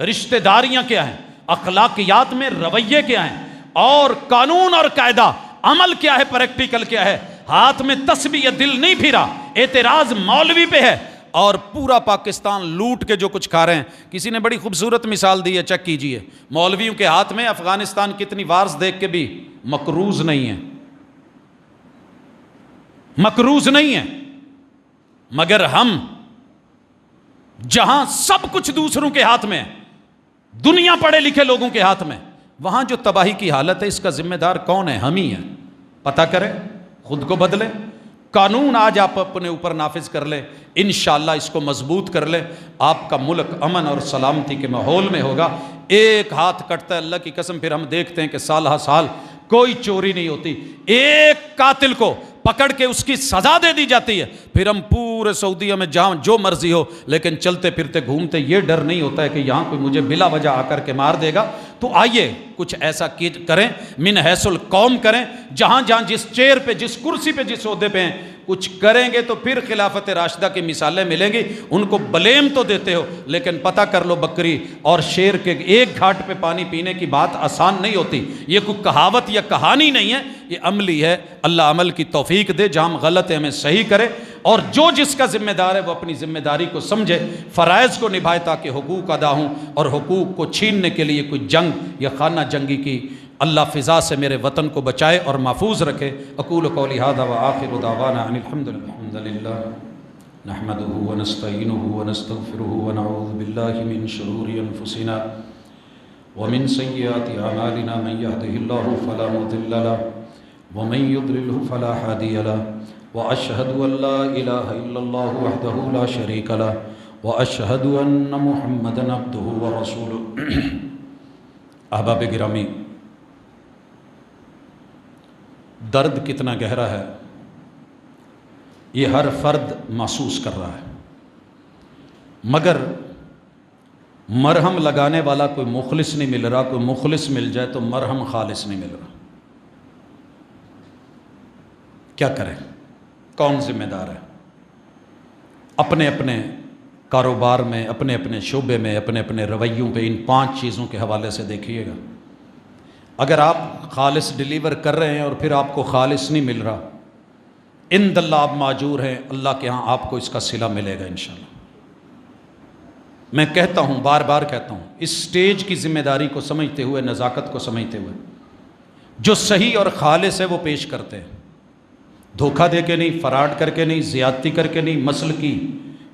رشتہ داریاں کیا ہیں، اخلاقیات میں رویے کیا ہیں، اور قانون اور قاعدہ عمل کیا ہے، پریکٹیکل کیا ہے۔ ہاتھ میں تسبیح، دل نہیں پھرا، اعتراض مولوی پہ ہے، اور پورا پاکستان لوٹ کے جو کچھ کھا رہے ہیں۔ کسی نے بڑی خوبصورت مثال دی ہے، چیک کیجئے، مولویوں کے ہاتھ میں افغانستان کتنی وارز دیکھ کے بھی مقروض نہیں ہے، مقروض نہیں ہے۔ مگر ہم جہاں سب کچھ دوسروں کے ہاتھ میں ہے، دنیا پڑھے لکھے لوگوں کے ہاتھ میں، وہاں جو تباہی کی حالت ہے اس کا ذمہ دار کون ہے؟ ہم ہی ہیں۔ پتہ کریں، خود کو بدلیں، قانون آج آپ اپنے اوپر نافذ کر لیں، انشاءاللہ اس کو مضبوط کر لیں، آپ کا ملک امن اور سلامتی کے ماحول میں ہوگا۔ ایک ہاتھ کٹتا ہے، اللہ کی قسم، پھر ہم دیکھتے ہیں کہ سالہ سال کوئی چوری نہیں ہوتی، ایک قاتل کو پکڑ کے اس کی سزا دے دی جاتی ہے، پھر ہم پورے سعودیہ میں جہاں جو مرضی ہو، لیکن چلتے پھرتے گھومتے یہ ڈر نہیں ہوتا ہے کہ یہاں کوئی مجھے بلا وجہ آ کر کے مار دے گا۔ تو آئیے کچھ ایسا کریں، من حیث القوم کریں، جہاں جہاں جس چیئر پہ، جس کرسی پہ، جس عہدے پہ ہیں، کچھ کریں گے تو پھر خلافت راشدہ کی مثالیں ملیں گی۔ ان کو بلیم تو دیتے ہو، لیکن پتہ کر لو بکری اور شیر کے ایک گھاٹ پہ پانی پینے کی بات آسان نہیں ہوتی۔ یہ کوئی کہاوت یا کہانی نہیں ہے، یہ عملی ہے۔ اللہ عمل کی توفیق دے، جہاں ہم غلط ہیں ہمیں صحیح کرے، اور جو جس کا ذمہ دار ہے وہ اپنی ذمہ داری کو سمجھے، فرائض کو نبھائے تاکہ حقوق ادا ہوں، اور حقوق کو چھیننے کے لیے کوئی جنگ یا خانہ جنگی کی اللہ فضا سے میرے وطن کو بچائے اور محفوظ رکھے۔ اقول قولی ھذا وآخر دعوانا ان الحمد للہ نحمده ونستعینه ونستغفره ونعوذ باللہ من شرور انفسنا ومن سیئات اعمالنا، من يهده الله فلا مضل له ومن يضلله فلا هادي له، واشهد ان لا اله الا الله وحده لا شريك له، واشهد ان محمدا عبده ورسوله۔ احباب گرامی، درد کتنا گہرا ہے یہ ہر فرد محسوس کر رہا ہے، مگر مرہم لگانے والا کوئی مخلص نہیں مل رہا۔ کوئی مخلص مل جائے تو مرہم خالص نہیں مل رہا۔ کیا کریں؟ کون ذمہ دار ہے؟ اپنے اپنے کاروبار میں، اپنے اپنے شعبے میں، اپنے اپنے رویوں پہ، ان 5 چیزوں کے حوالے سے دیکھیے گا۔ اگر آپ خالص ڈیلیور کر رہے ہیں اور پھر آپ کو خالص نہیں مل رہا، عند اللہ آپ معجور ہیں، اللہ کے ہاں آپ کو اس کا صلہ ملے گا انشاءاللہ۔ میں کہتا ہوں، بار بار کہتا ہوں، اس سٹیج کی ذمہ داری کو سمجھتے ہوئے، نزاکت کو سمجھتے ہوئے، جو صحیح اور خالص ہے وہ پیش کرتے ہیں، دھوکہ دے کے نہیں، فراڈ کر کے نہیں، زیادتی کر کے نہیں، مسل کی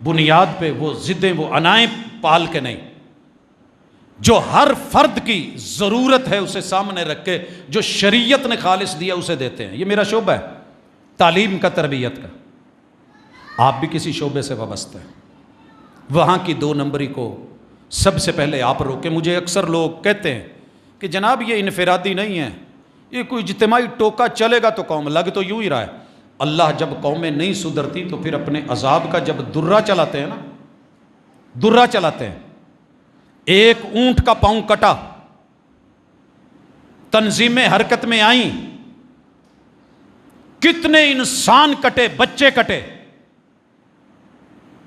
بنیاد پہ وہ ضدیں، وہ انائیں پال کے نہیں، جو ہر فرد کی ضرورت ہے اسے سامنے رکھ کے، جو شریعت نے خالص دیا اسے دیتے ہیں۔ یہ میرا شعبہ ہے، تعلیم کا، تربیت کا۔ آپ بھی کسی شعبے سے وابستہ ہیں، وہاں کی 2 نمبری کو سب سے پہلے آپ روکیں۔ مجھے اکثر لوگ کہتے ہیں کہ جناب یہ انفرادی نہیں ہے، یہ کوئی اجتماعی ٹوکا چلے گا تو قوم، لگ تو یوں ہی رہا ہے۔ اللہ جب قومیں نہیں سدھرتی تو پھر اپنے عذاب کا جب درہ چلاتے ہیں نا، درہ چلاتے ہیں۔ ایک اونٹ کا پاؤں کٹا، تنظیمیں حرکت میں آئیں، کتنے انسان کٹے، بچے کٹے،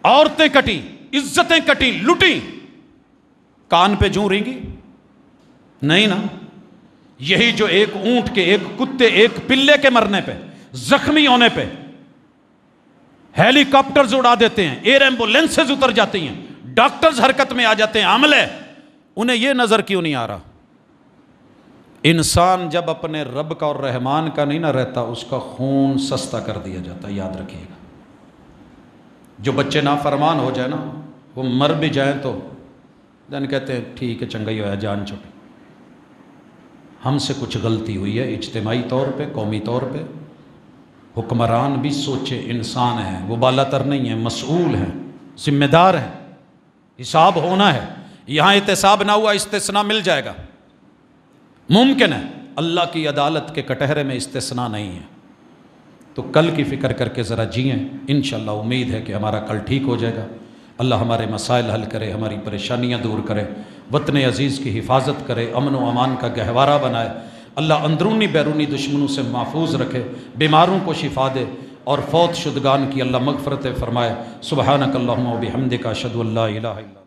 عورتیں کٹی، عزتیں کٹی، لٹی، کان پہ جوں رینگی؟ نہیں نا۔ یہی جو ایک اونٹ کے، ایک کتے، ایک پلے کے مرنے پہ، زخمی ہونے پہ ہیلی کاپٹرز اڑا دیتے ہیں، ایئر ایمبولینسز اتر جاتی ہیں، ڈاکٹرز حرکت میں آ جاتے ہیں، عملے، انہیں یہ نظر کیوں نہیں آ رہا؟ انسان جب اپنے رب کا اور رحمان کا نہیں نہ رہتا، اس کا خون سستا کر دیا جاتا ہے، یاد رکھیے گا۔ جو بچے نافرمان ہو جائے نا، وہ مر بھی جائیں تو دن کہتے ہیں ٹھیک ہے، چنگا ہی ہوا، جان چھوٹی۔ ہم سے کچھ غلطی ہوئی ہے اجتماعی طور پہ، قومی طور پہ۔ حکمران بھی سوچے، انسان ہیں، وہ بالا تر نہیں ہیں، مسئول ہیں، ذمہ دار ہیں، حساب ہونا ہے۔ یہاں احتساب نہ ہوا، استثناء مل جائے گا، ممکن ہے۔ اللہ کی عدالت کے کٹہرے میں استثناء نہیں ہے۔ تو کل کی فکر کر کے ذرا جئیں، انشاءاللہ امید ہے کہ ہمارا کل ٹھیک ہو جائے گا۔ اللہ ہمارے مسائل حل کرے، ہماری پریشانیاں دور کرے، وطن عزیز کی حفاظت کرے، امن و امان کا گہوارہ بنائے۔ اللہ اندرونی بیرونی دشمنوں سے محفوظ رکھے، بیماروں کو شفا دے، اور فوت شدگان کی اللہ مغفرت فرمائے۔ سبحانک اللہم و بحمدک، اشہد ان لا الہ الا